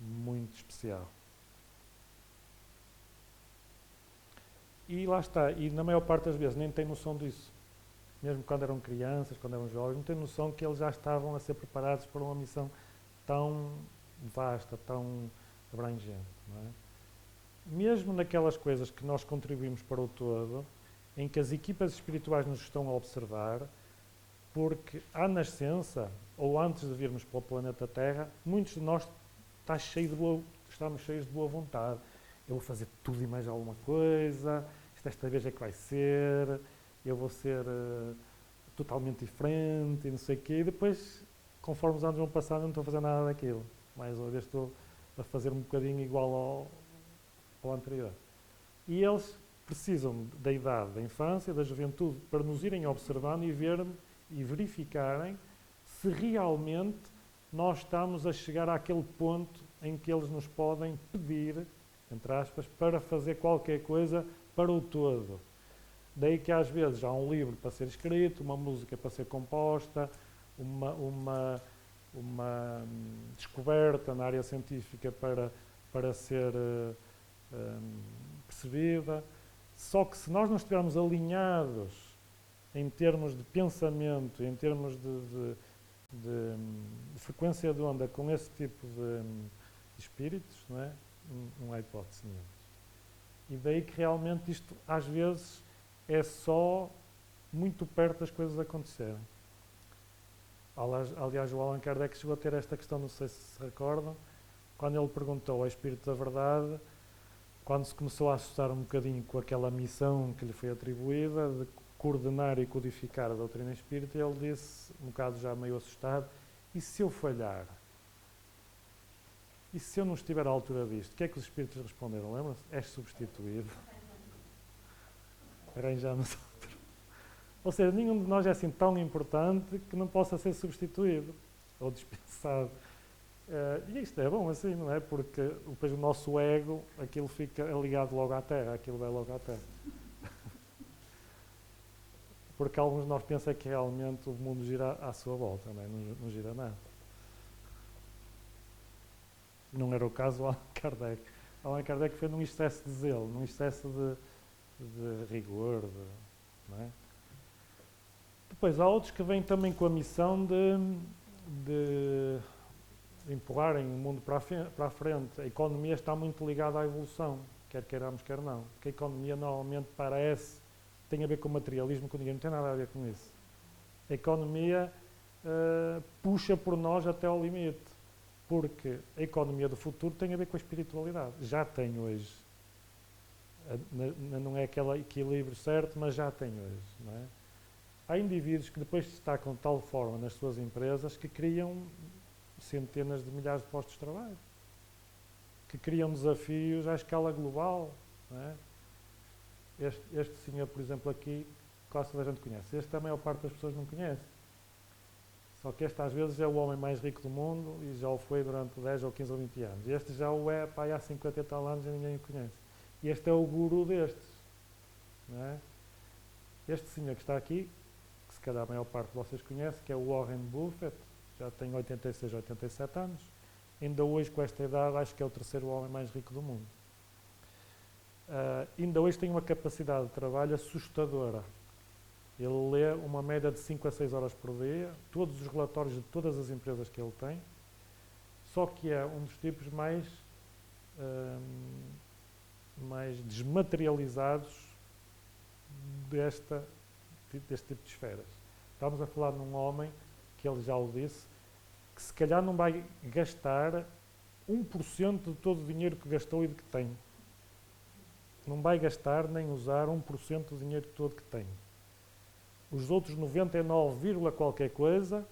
muito especial. E lá está, e na maior parte das vezes nem tem noção disso. Mesmo quando eram crianças, quando eram jovens, não tem noção que eles já estavam a ser preparados para uma missão tão vasta, tão abrangente. Não é? Mesmo naquelas coisas que nós contribuímos para o todo, em que as equipas espirituais nos estão a observar, porque à nascença, ou antes de virmos para o planeta Terra, muitos de nós estamos cheios de boa vontade. Eu vou fazer tudo e mais alguma coisa, isto desta vez é que vai ser, eu vou ser totalmente diferente e não sei o quê, e depois, conforme os anos vão passando, eu não estou a fazer nada daquilo. Mais uma vez estou a fazer um bocadinho igual ao anterior. E eles precisam da idade, da infância, da juventude, para nos irem observando e verem e verificarem se realmente nós estamos a chegar àquele ponto em que eles nos podem pedir, entre aspas, para fazer qualquer coisa para o todo. Daí que às vezes há um livro para ser escrito, uma música para ser composta, uma descoberta na área científica para ser percebida. Só que se nós não estivermos alinhados em termos de pensamento, em termos de frequência de onda com esse tipo de espíritos, não há hipótese nenhuma. E daí que realmente isto às vezes é só muito perto das coisas acontecerem. Aliás, o Allan Kardec chegou a ter esta questão, não sei se recordam, quando ele perguntou ao Espírito da Verdade, quando se começou a assustar um bocadinho com aquela missão que lhe foi atribuída, de coordenar e codificar a doutrina espírita, ele disse, um bocado já meio assustado, e se eu falhar? E se eu não estiver à altura disto? O que é que os espíritos responderam? Lembram-se? És substituído. Arranjamos outro. Ou seja, nenhum de nós é assim tão importante que não possa ser substituído ou dispensado. E isto é bom assim, não é? Porque depois o nosso ego, aquilo fica ligado logo à Terra, aquilo vai logo à Terra. Porque alguns de nós pensam que realmente o mundo gira à sua volta, não é? Não gira nada. Não era o caso do Allan Kardec. Allan Kardec foi num excesso de zelo, num excesso de rigor, não é? Depois há outros que vêm também com a missão de empurrarem o mundo para a frente. A economia está muito ligada à evolução, quer queiramos, quer não. Porque a economia normalmente tem a ver com materialismo, com ninguém, não tem nada a ver com isso. A economia puxa por nós até ao limite, porque a economia do futuro tem a ver com a espiritualidade. Já tem hoje. Não é aquele equilíbrio certo, mas já tem hoje, não é? Há indivíduos que depois se destacam de tal forma nas suas empresas que criam centenas de milhares de postos de trabalho, que criam desafios à escala global, não é? Este senhor, por exemplo, aqui, quase toda a gente conhece. Este a maior parte das pessoas não conhece. Só que este às vezes é o homem mais rico do mundo e já o foi durante 10 ou 15 ou 20 anos. Este já o é há 50 e tal anos e ninguém o conhece. E este é o guru destes, não é? Este senhor que está aqui, que se calhar a maior parte de vocês conhece, que é o Warren Buffett, já tem 86, 87 anos, ainda hoje com esta idade acho que é o terceiro homem mais rico do mundo. Ainda hoje tem uma capacidade de trabalho assustadora. Ele lê uma média de 5 a 6 horas por dia, todos os relatórios de todas as empresas que ele tem, só que é um dos tipos mais desmaterializados deste tipo de esferas. Estamos a falar de um homem, que ele já o disse, que se calhar não vai gastar 1% de todo o dinheiro que gastou e de que tem. Não vai gastar nem usar 1% do dinheiro todo que tem. Os outros 99, qualquer coisa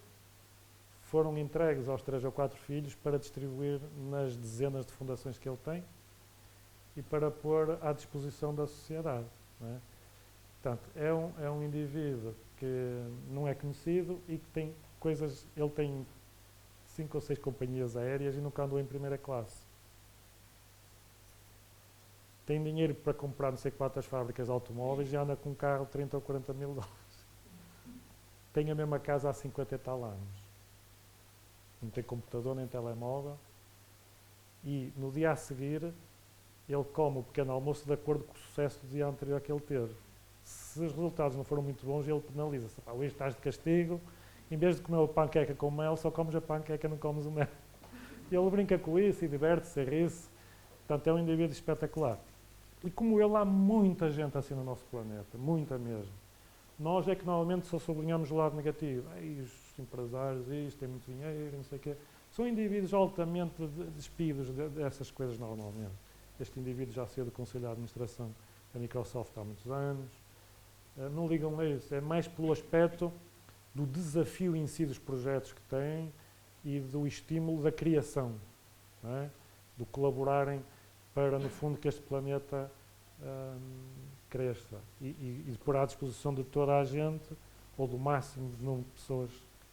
foram entregues aos 3 ou 4 filhos para distribuir nas dezenas de fundações que ele tem e para pôr à disposição da sociedade, não é? Portanto, é um indivíduo que não é conhecido e que tem coisas. Ele tem 5 ou 6 companhias aéreas e nunca andou em primeira classe. Tem dinheiro para comprar não sei quantas fábricas de automóveis e anda com um carro de 30 ou 40 mil dólares. Tem a mesma casa há 50 e tal anos. Não tem computador nem telemóvel. E no dia a seguir, ele come o pequeno almoço de acordo com o sucesso do dia anterior que ele teve. Se os resultados não foram muito bons, ele penaliza-se. Hoje estás de castigo, em vez de comer a panqueca com mel, só comes a panqueca, não comes o mel. E ele brinca com isso e diverte-se, ri-se. Portanto, é um indivíduo espetacular. E como ele, há muita gente assim no nosso planeta, muita mesmo. Nós é que normalmente só sublinhamos o lado negativo. Ei, os empresários, isto, têm muito dinheiro, não sei o quê. São indivíduos altamente despidos dessas coisas normalmente. Este indivíduo já saiu do Conselho de Administração da Microsoft há muitos anos. Não ligam a isso, é mais pelo aspecto do desafio em si dos projetos que têm e do estímulo da criação, não é? Do colaborarem para, no fundo, que este planeta cresça e de pôr à disposição de toda a gente, ou do máximo de número de pessoas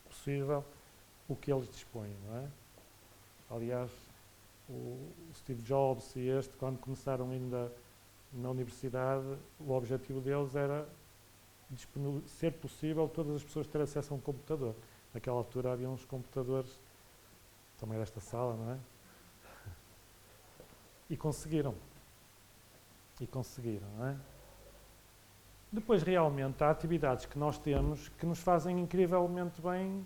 possível, o que eles dispõem, não é? Aliás, o Steve Jobs e este, quando começaram ainda na universidade, o objetivo deles era ser possível todas as pessoas terem acesso a um computador. Naquela altura havia uns computadores, também desta sala, não é? E conseguiram. Não é? Depois, realmente, há atividades que nós temos que nos fazem incrivelmente bem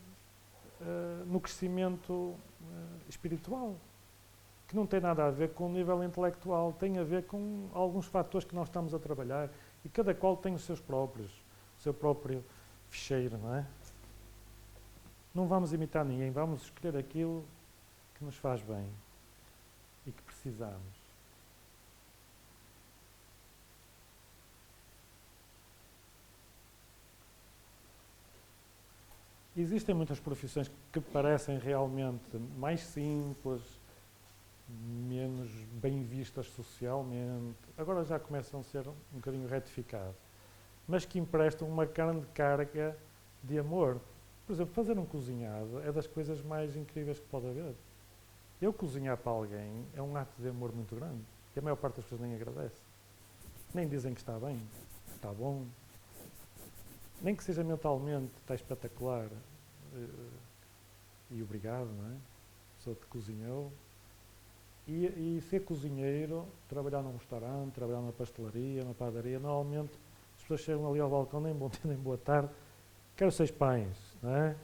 no crescimento espiritual, que não tem nada a ver com o nível intelectual, tem a ver com alguns fatores que nós estamos a trabalhar e cada qual tem os seus próprios, o seu próprio ficheiro, não é? Não vamos imitar ninguém, vamos escolher aquilo que nos faz bem e que precisamos. Existem muitas profissões que parecem realmente mais simples, menos bem vistas socialmente, agora já começam a ser um bocadinho retificadas, mas que emprestam uma grande carga de amor. Por exemplo, fazer um cozinhado é das coisas mais incríveis que pode haver. Eu cozinhar para alguém é um ato de amor muito grande, e a maior parte das pessoas nem agradece. Nem dizem que está bem, está bom. Nem que seja mentalmente, está espetacular. E obrigado, não é? A pessoa que cozinhou. E ser cozinheiro, trabalhar num restaurante, trabalhar numa pastelaria, numa padaria, normalmente as pessoas chegam ali ao balcão, nem bom dia, nem boa tarde, quero 6 pães, não é?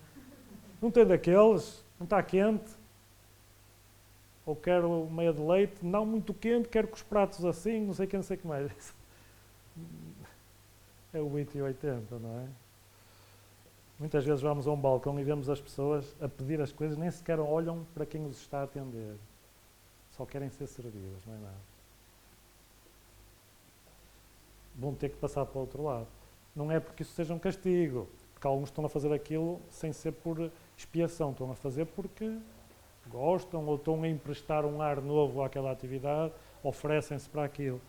Não tem daqueles, não está quente, ou quero meia de leite, não muito quente, quero com os pratos assim, não sei o que mais. É o 8 e 80, não é? Muitas vezes vamos a um balcão e vemos as pessoas a pedir as coisas, nem sequer olham para quem os está a atender. Só querem ser servidas, não é nada. Vão ter que passar para o outro lado. Não é porque isso seja um castigo, porque alguns estão a fazer aquilo sem ser por expiação, estão a fazer porque gostam ou estão a emprestar um ar novo àquela atividade, oferecem-se para aquilo.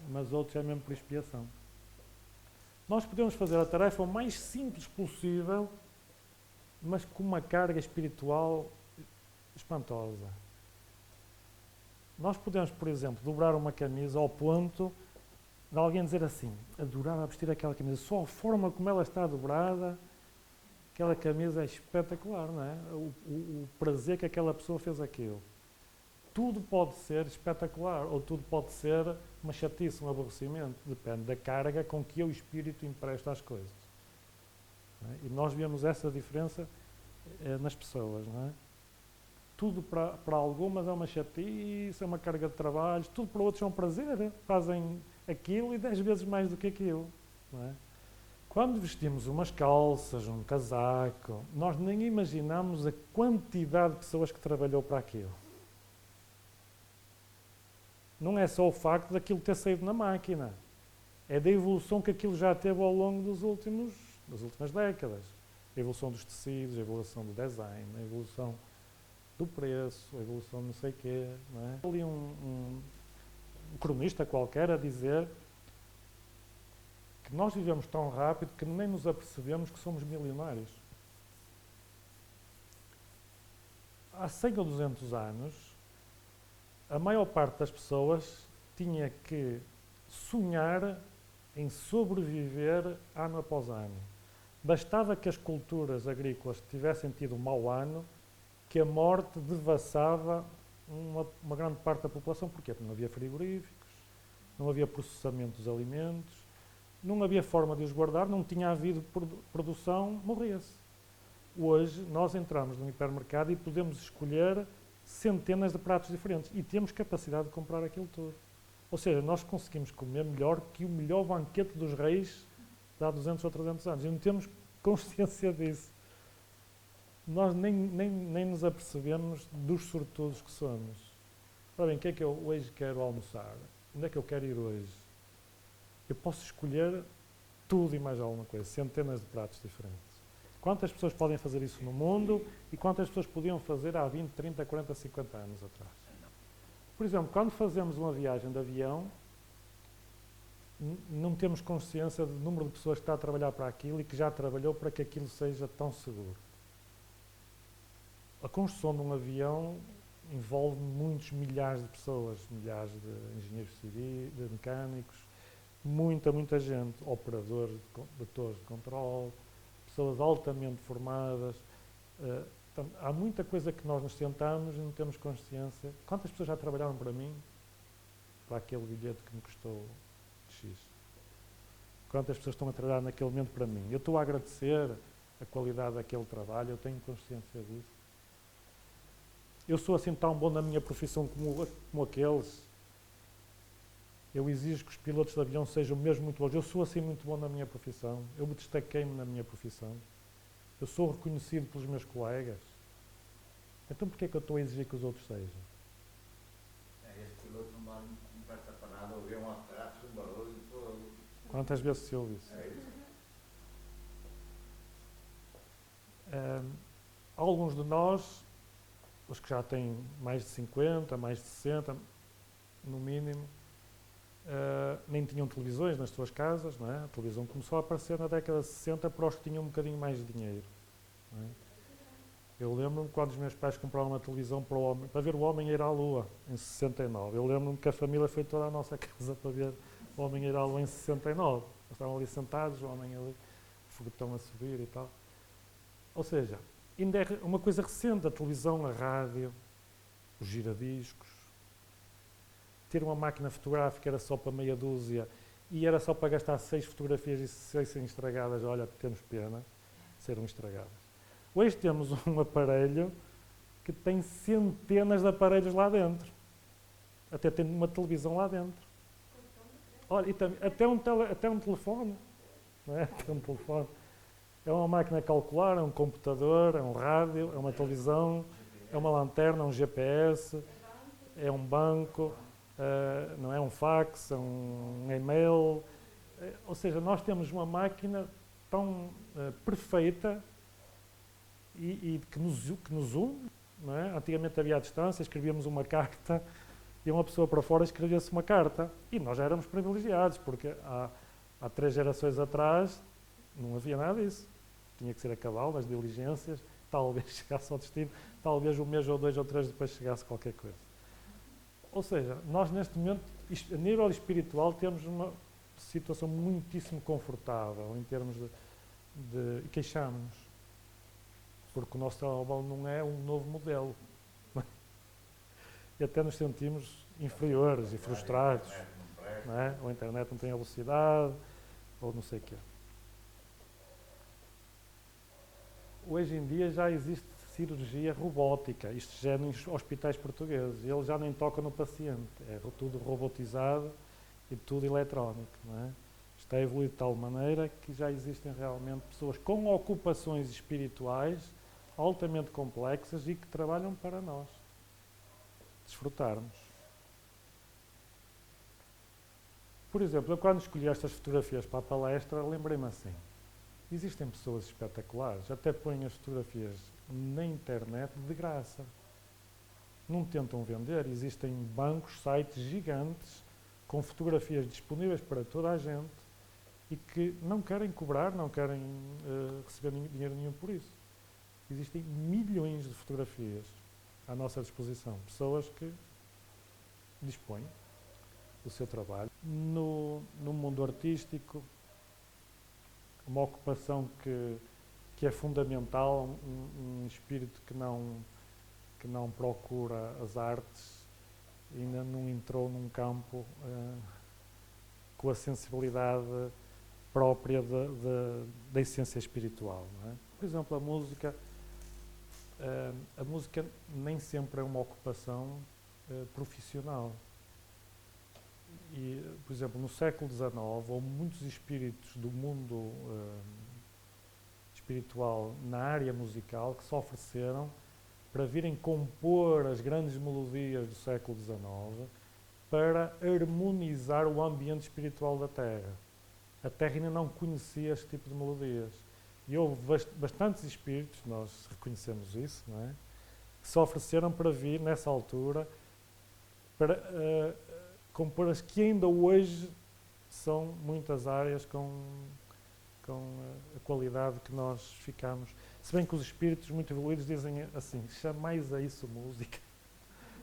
Mas outros é mesmo por expiação. Nós podemos fazer a tarefa o mais simples possível, mas com uma carga espiritual espantosa. Nós podemos, por exemplo, dobrar uma camisa ao ponto de alguém dizer assim: adorava vestir aquela camisa, só a forma como ela está dobrada, aquela camisa é espetacular, não é? O prazer que aquela pessoa fez aquilo. Tudo pode ser espetacular, ou tudo pode ser uma chatice, um aborrecimento. Depende da carga com que eu, o espírito, empresto às coisas. Não é? E nós vemos essa diferença nas pessoas, não é? Tudo para algumas é uma chatice, é uma carga de trabalho, tudo para outros é um prazer. Fazem aquilo e 10 vezes mais do que aquilo. Não é? Quando vestimos umas calças, um casaco, nós nem imaginamos a quantidade de pessoas que trabalhou para aquilo. Não é só o facto daquilo ter saído na máquina, é da evolução que aquilo já teve ao longo das últimas décadas. A evolução dos tecidos, a evolução do design, a evolução do preço, a evolução de não sei o quê. Não é? Ali um cronista qualquer a dizer que nós vivemos tão rápido que nem nos apercebemos que somos milionários. Há 100 ou 200 anos, a maior parte das pessoas tinha que sonhar em sobreviver ano após ano. Bastava que as culturas agrícolas tivessem tido um mau ano, que a morte devassava uma grande parte da população. Porquê? Porque não havia frigoríficos, não havia processamento dos alimentos, não havia forma de os guardar, não tinha havido produção, morria-se. Hoje, nós entramos num hipermercado e podemos escolher centenas de pratos diferentes e temos capacidade de comprar aquilo tudo. Ou seja, nós conseguimos comer melhor que o melhor banquete dos reis de há 200 ou 300 anos. E não temos consciência disso. Nós nem nos apercebemos dos sortudos que somos. Ora bem, o que é que eu hoje quero almoçar? Onde é que eu quero ir hoje? Eu posso escolher tudo e mais alguma coisa, centenas de pratos diferentes. Quantas pessoas podem fazer isso no mundo e quantas pessoas podiam fazer há 20, 30, 40, 50 anos atrás? Por exemplo, quando fazemos uma viagem de avião, não temos consciência do número de pessoas que está a trabalhar para aquilo e que já trabalhou para que aquilo seja tão seguro. A construção de um avião envolve muitos milhares de pessoas, milhares de engenheiros civis, de mecânicos, muita gente, operadores de torres de controle, pessoas altamente formadas. Portanto, há muita coisa que nós nos sentamos e não temos consciência. Quantas pessoas já trabalharam para mim? Para aquele bilhete que me custou X. Quantas pessoas estão a trabalhar naquele momento para mim? Eu estou a agradecer a qualidade daquele trabalho, eu tenho consciência disso. Eu sou assim tão bom na minha profissão como aqueles. Eu exijo que os pilotos de avião sejam mesmo muito bons. Eu sou assim muito bom na minha profissão. Eu me destaquei-me na minha profissão. Eu sou reconhecido pelos meus colegas. Então porquê é que eu estou a exigir que os outros sejam? Este piloto não presta para nada, ouviu um atraso, um barulho, todo. Quantas vezes se ouve isso? É isso. Alguns de nós, os que já têm mais de 50, mais de 60, no mínimo, nem tinham televisões nas suas casas, não é? A televisão começou a aparecer na década de 60 para os que tinham um bocadinho mais de dinheiro. Não é? Eu lembro-me quando os meus pais compraram uma televisão para ver o Homem ir à Lua, em 69. Eu lembro-me que a família foi toda à nossa casa para ver o Homem ir à Lua em 69. Nós estavam ali sentados, o homem ali, o foguetão a subir e tal. Ou seja, ainda é uma coisa recente, a televisão, a rádio, os giradiscos. Ter uma máquina fotográfica era só para meia dúzia e era só para gastar 6 fotografias e 6 serem estragadas. Olha, temos pena de serem estragadas. Hoje temos um aparelho que tem centenas de aparelhos lá dentro. Até tem uma televisão lá dentro. Olha, e até um telefone. Não é? Até um telefone. É uma máquina a calcular, é um computador, é um rádio, é uma televisão, é uma lanterna, é um GPS, é um banco. Não é um fax, é um e-mail. Ou seja, nós temos uma máquina tão perfeita e que nos une. Não é? Antigamente havia a distância, escrevíamos uma carta e uma pessoa para fora escrevia-se uma carta. E nós já éramos privilegiados, porque há 3 gerações atrás não havia nada disso. Tinha que ser a cavalo, nas diligências, talvez chegasse ao destino, talvez um mês ou 2 ou 3 depois chegasse qualquer coisa. Ou seja, nós neste momento, a nível espiritual, temos uma situação muitíssimo confortável em termos de queixamos-nos. Porque o nosso telemóvel não é um novo modelo. E até nos sentimos inferiores e frustrados. Não é? Ou a internet não tem a velocidade, ou não sei o quê. Hoje em dia já existe cirurgia robótica, isto já é nos hospitais portugueses, eles já nem tocam no paciente, é tudo robotizado e tudo eletrónico, não é? Está a evoluir de tal maneira que já existem realmente pessoas com ocupações espirituais altamente complexas e que trabalham para nós desfrutarmos. Por exemplo, eu quando escolhi estas fotografias para a palestra, lembrei-me assim, existem pessoas espetaculares, até põem as fotografias na internet de graça. Não tentam vender, existem bancos, sites gigantes com fotografias disponíveis para toda a gente e que não querem cobrar, não querem receber dinheiro nenhum por isso. Existem milhões de fotografias à nossa disposição, pessoas que dispõem do seu trabalho. No mundo artístico, uma ocupação que é fundamental, um espírito que não procura as artes, ainda não entrou num campo com a sensibilidade própria da essência espiritual. Não é? Por exemplo, a música nem sempre é uma ocupação profissional. por exemplo, no século XIX, houve muitos espíritos do mundo espiritual na área musical que se ofereceram para virem compor as grandes melodias do século XIX para harmonizar o ambiente espiritual da Terra. A Terra ainda não conhecia este tipo de melodias. E houve bastantes espíritos, nós reconhecemos isso, não é? Que se ofereceram para vir, nessa altura, para compor as que ainda hoje são muitas áreas com a qualidade que nós ficamos. Se bem que os espíritos muito evoluídos dizem assim, chamais a isso música.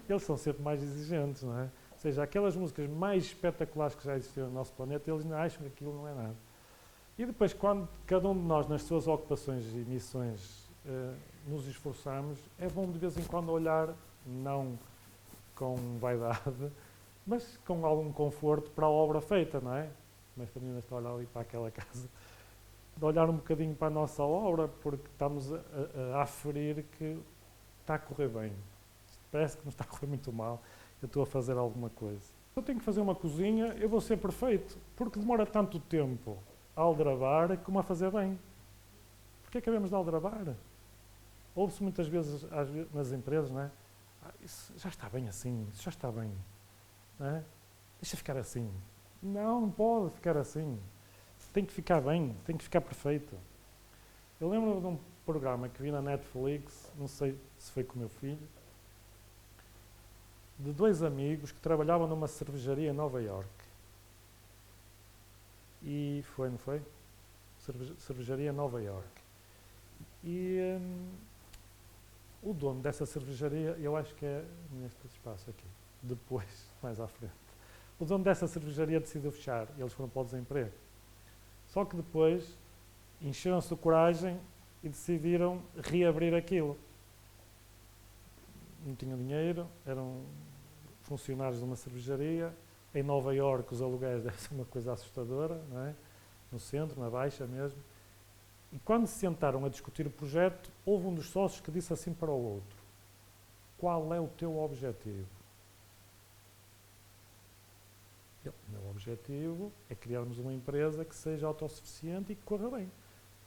Eles são sempre mais exigentes, não é? Ou seja, aquelas músicas mais espetaculares que já existiram no nosso planeta, eles ainda acham que aquilo não é nada. E depois, quando cada um de nós, nas suas ocupações e missões, nos esforçamos, é bom de vez em quando olhar, não com vaidade, mas com algum conforto para a obra feita, não é? Mas também ainda estou a olhar ali para aquela casa. De olhar um bocadinho para a nossa obra, porque estamos a aferir que está a correr bem. Parece que não está a correr muito mal, eu estou a fazer alguma coisa. Eu tenho que fazer uma cozinha, eu vou ser perfeito, porque demora tanto tempo a aldrabar como a fazer bem. Porquê acabamos de aldrabar? Ouve-se muitas vezes nas empresas, não é? Isso já está bem assim, isso já está bem. Não é? Deixa ficar assim. Não pode ficar assim. Tem que ficar bem, tem que ficar perfeito. Eu lembro de um programa que vi na Netflix, não sei se foi com o meu filho, de dois amigos que trabalhavam numa cervejaria em Nova Iorque. E foi, não foi? Cervejaria Nova Iorque. E o dono dessa cervejaria, eu acho que é neste espaço aqui, depois, mais à frente. O dono dessa cervejaria decidiu fechar, eles foram para o desemprego. Só que depois encheram-se de coragem e decidiram reabrir aquilo. Não tinham dinheiro, eram funcionários de uma cervejaria. Em Nova Iorque os aluguéis devem ser uma coisa assustadora, não é? No centro, na Baixa mesmo. E quando se sentaram a discutir o projeto, houve um dos sócios que disse assim para o outro: qual é o teu objetivo? O meu objetivo é criarmos uma empresa que seja autossuficiente e que corra bem.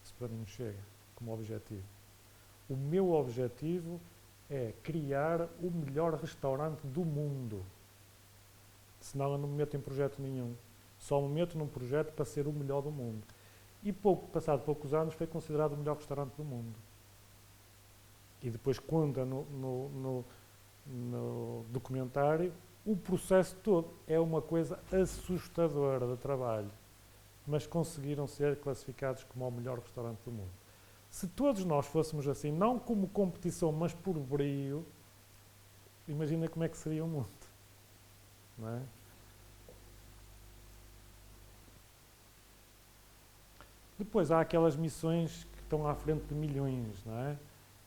Isso para mim não chega como objetivo. O meu objetivo é criar o melhor restaurante do mundo. Senão eu não me meto em projeto nenhum. Só me meto num projeto para ser o melhor do mundo. E passado poucos anos foi considerado o melhor restaurante do mundo. E depois conta no documentário o processo todo. É uma coisa assustadora de trabalho. Mas conseguiram ser classificados como o melhor restaurante do mundo. Se todos nós fôssemos assim, não como competição, mas por brio, imagina como é que seria o mundo. Não é? Depois há aquelas missões que estão à frente de milhões, não é?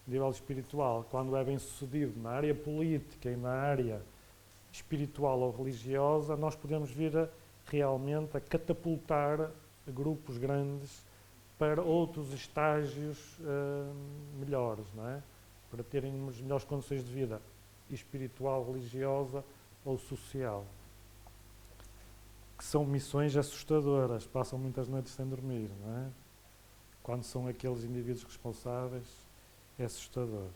A nível espiritual, quando é bem sucedido na área política e na área espiritual ou religiosa, nós podemos vir realmente a catapultar grupos grandes para outros estágios melhores, não é? Para terem umas melhores condições de vida espiritual, religiosa ou social. Que são missões assustadoras, passam muitas noites sem dormir, não é? Quando são aqueles indivíduos responsáveis, é assustador.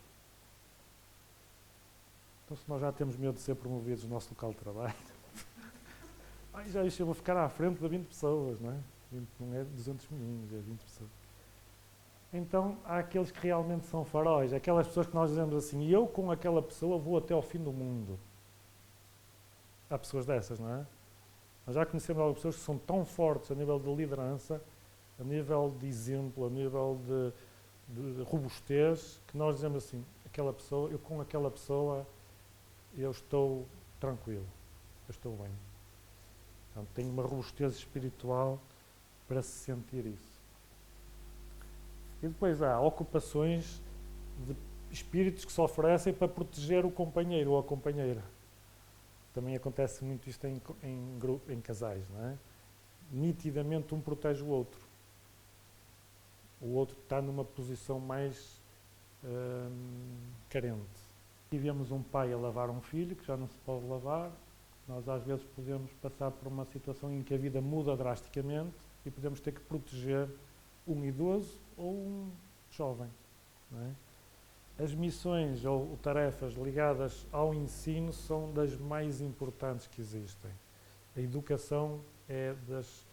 Então, se nós já temos medo de ser promovidos no nosso local de trabalho, já eu vou ficar à frente de 20 pessoas, não é? 20, não é 200 milhões, é 20 pessoas. Então, há aqueles que realmente são faróis, aquelas pessoas que nós dizemos assim, eu com aquela pessoa vou até ao fim do mundo. Há pessoas dessas, não é? Nós já conhecemos algumas pessoas que são tão fortes a nível de liderança, a nível de exemplo, a nível de robustez, que nós dizemos assim, aquela pessoa, eu com aquela pessoa, eu estou tranquilo, eu estou bem. Portanto, tenho uma robustez espiritual para se sentir isso. E depois há ocupações de espíritos que se oferecem para proteger o companheiro ou a companheira. Também acontece muito isto em casais, não é? Nitidamente um protege o outro. O outro está numa posição mais carente. Tivemos um pai a lavar um filho que já não se pode lavar, Nós às vezes podemos passar por uma situação em que a vida muda drasticamente e podemos ter que proteger um idoso ou um jovem. Não é? As missões ou tarefas ligadas ao ensino são das mais importantes que existem. A educação é das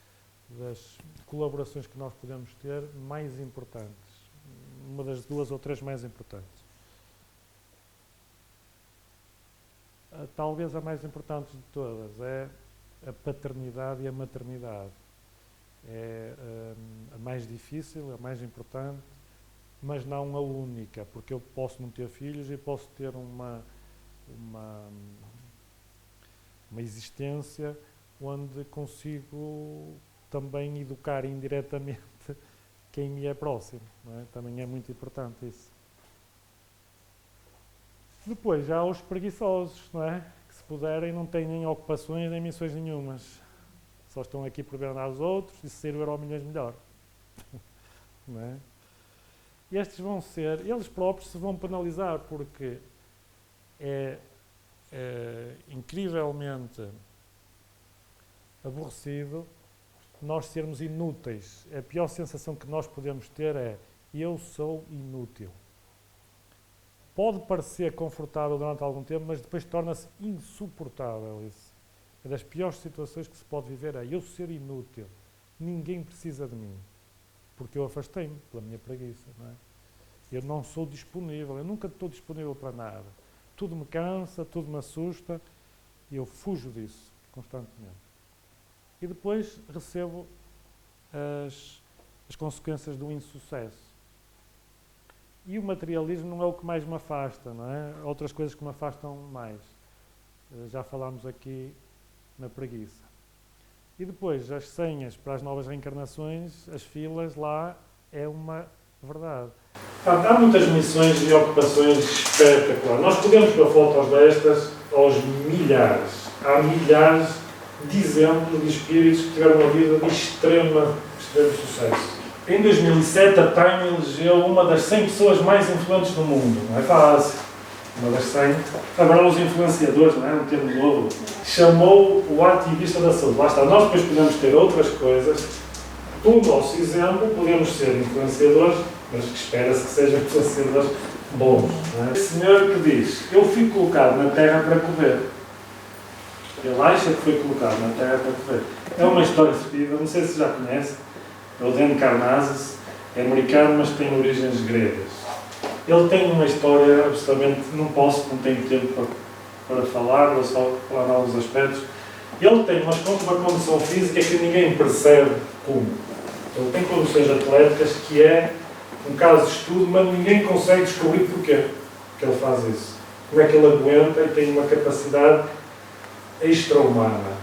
colaborações que nós podemos ter mais importantes. Uma das 2 ou 3 mais importantes. Talvez a mais importante de todas é a paternidade e a maternidade. É a mais difícil, a mais importante, mas não a única, porque eu posso não ter filhos e posso ter uma existência onde consigo também educar indiretamente quem me é próximo. Não é? Também é muito importante isso. Depois já há os preguiçosos, não é? Que se puderem não têm nem ocupações nem missões nenhumas. Só estão aqui por ver andar os outros e se sair o Euromilhões melhor. Não é? E estes vão ser, eles próprios se vão penalizar porque é incrivelmente aborrecido nós sermos inúteis. A pior sensação que nós podemos ter é eu sou inútil. Pode parecer confortável durante algum tempo, mas depois torna-se insuportável isso. É das piores situações que se pode viver, é eu ser inútil. Ninguém precisa de mim. Porque eu afastei-me pela minha preguiça. Não é? Eu não sou disponível, eu nunca estou disponível para nada. Tudo me cansa, tudo me assusta e eu fujo disso constantemente. E depois recebo as consequências do insucesso. E o materialismo não é o que mais me afasta, não é? Outras coisas que me afastam mais. Já falámos aqui na preguiça. E depois, as senhas para as novas reencarnações, as filas lá, é uma verdade. Há muitas missões e ocupações espetaculares. Nós podemos pôr fotos destas aos milhares. Há milhares de exemplos de espíritos que tiveram uma vida de extremo sucesso. Em 2007, a Time elegeu uma das 100 pessoas mais influentes do mundo. Não é fácil. Uma das 100. Agora, os influenciadores, não é? Um termo novo. Chamou o ativista da saúde. Lá está. Nós depois podemos ter outras coisas. Do nosso exemplo, podemos ser influenciadores, mas que espera-se que sejam influenciadores bons. Não é? O senhor que diz, eu fui colocado na Terra para correr. Ele acha que foi colocado na Terra para correr. É uma história seguida, não sei se já conhece. É o Dan Karnazes, é americano, mas tem origens gregas. Ele tem uma história, absolutamente, não tenho tempo para falar, vou só falar em alguns aspectos. Ele tem uma condição física que ninguém percebe como. Ele tem condições atléticas que é um caso de estudo, mas ninguém consegue descobrir porquê que ele faz isso. Como é que ele aguenta e tem uma capacidade extra-humana.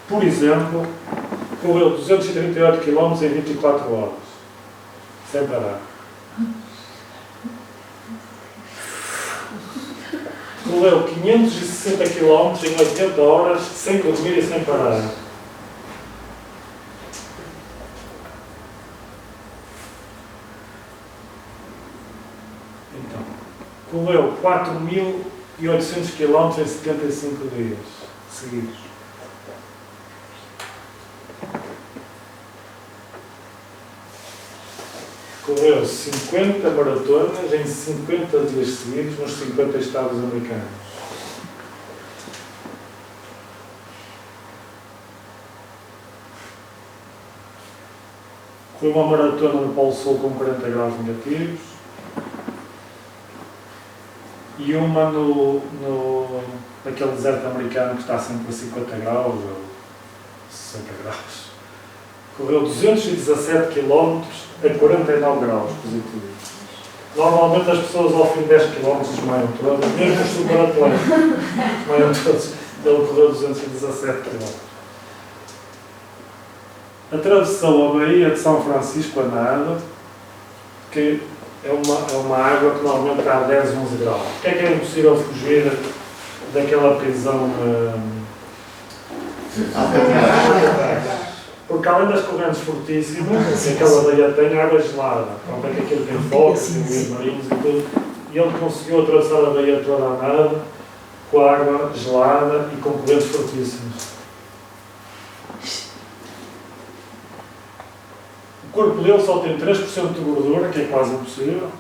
Por exemplo, correu 238 km em 24 horas, sem parar. Correu 560 km em 80 horas, sem dormir e sem parar. Então, correu 4.800 km em 75 dias seguidos. Correu 50 maratonas em 50 dias seguidos nos 50 estados americanos. Foi uma maratona no Polo Sul com 40 graus negativos e uma naquele deserto americano que está sempre a 50 graus ou 60 graus. Correu 217 km a 49 graus positivos. Normalmente as pessoas ao fim de 10 km desmaiam todas, mesmo os superatletas desmaiam todos. Ele correu 217 km. Atravessou a Baía de São Francisco a nado, que é uma água que normalmente está a 10, 11 graus. Porque é que é impossível fugir daquela prisão? Porque além das correntes fortíssimas, que aquela baía tem água gelada. Pronto, é que aquilo tem fogos, tem rios marinhos e tudo. E ele conseguiu atravessar a baía toda a nado com água gelada e com correntes fortíssimas. O corpo dele só tem 3% de gordura, que é quase impossível,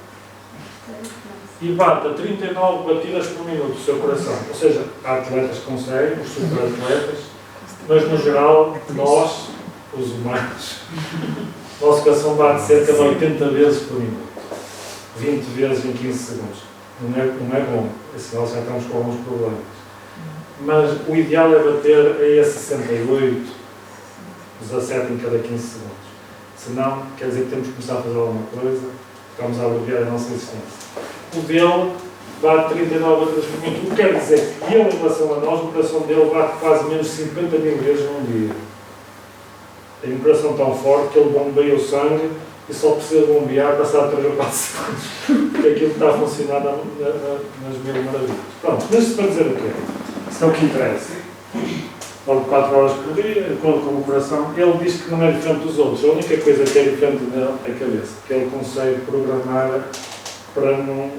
e bate a 39 batidas por minuto o seu coração. Ou seja, há atletas que conseguem, os super-atletas, mas no geral, nós, os humanos, o nosso coração bate cerca de 80 vezes por minuto. 20 vezes em 15 segundos. Não é bom, assim nós já estamos com alguns problemas. Mas o ideal é bater a 68, 17 em cada 15 segundos. Senão, quer dizer que temos que começar a fazer alguma coisa, estamos a aliviar a nossa existência. O dele bate 39 vezes por minuto, o que quer dizer que ele, em relação a nós, o coração dele bate quase menos 50 mil vezes num dia. Tem um coração tão forte que ele bombeia o sangue e só precisa bombear passar 3 ou 4 segundos, porque aquilo está a funcionar nas mil maravilhas. Pronto, mas isto para dizer o quê? Isso é o que interessa. Dorme 4 horas por dia, de acordo com o coração. Ele diz que não é diferente dos outros. A única coisa que é diferente dele é a cabeça, que ele consegue programar para não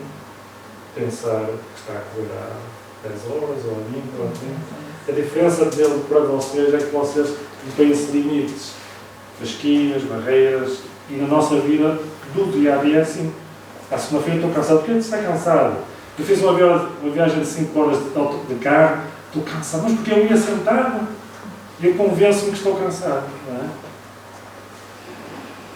pensar que está a correr há 10 horas ou há 20 ou há 30. A diferença dele para vocês é que vocês impõem-se limites, fasquias, barreiras, e na nossa vida, do dia a dia, assim, à segunda-feira estou cansado. Porquê você está cansado? Eu fiz uma viagem de 5 horas de carro, estou cansado, mas porque eu ia sentado e eu convenço-me que estou cansado, não é?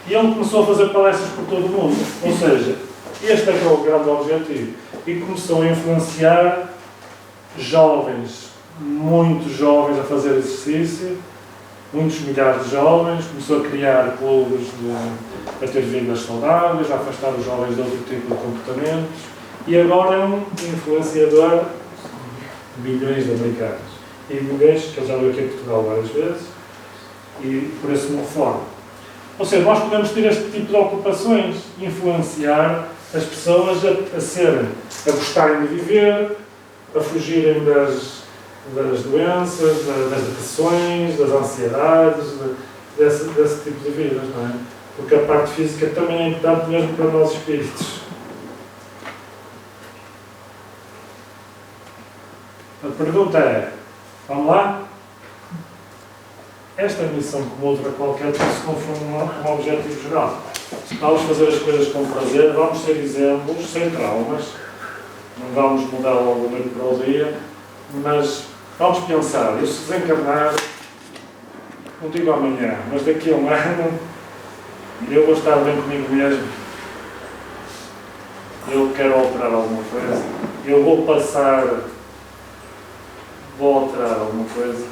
E ele começou a fazer palestras por todo o mundo, ou seja, este é que é o grande objetivo, e começou a influenciar jovens, muitos jovens a fazer exercício, muitos milhares de jovens, começou a criar clubes a ter vidas saudáveis, a afastar os jovens de outro tipo de comportamentos, e agora é um influenciador de milhões de americanos. E milhões, que ele já veio aqui em Portugal várias vezes, e por esse não forma. Ou seja, nós podemos ter este tipo de ocupações, influenciar as pessoas a gostarem de viver, a fugirem das doenças, das depressões, das ansiedades, desse tipo de vidas, não é? Porque a parte física também é importante mesmo para nós espíritos. A pergunta é, vamos lá? Esta missão, como outra qualquer, tem que se confunde com um objetivo geral. Vamos fazer as coisas com prazer, vamos ser exemplos, sem traumas, não vamos mudar logo o noite para o dia, mas vamos pensar, eu se desencarnar, não digo amanhã, mas daqui a um ano, eu vou estar bem comigo mesmo, eu quero alterar alguma coisa, eu vou alterar alguma coisa,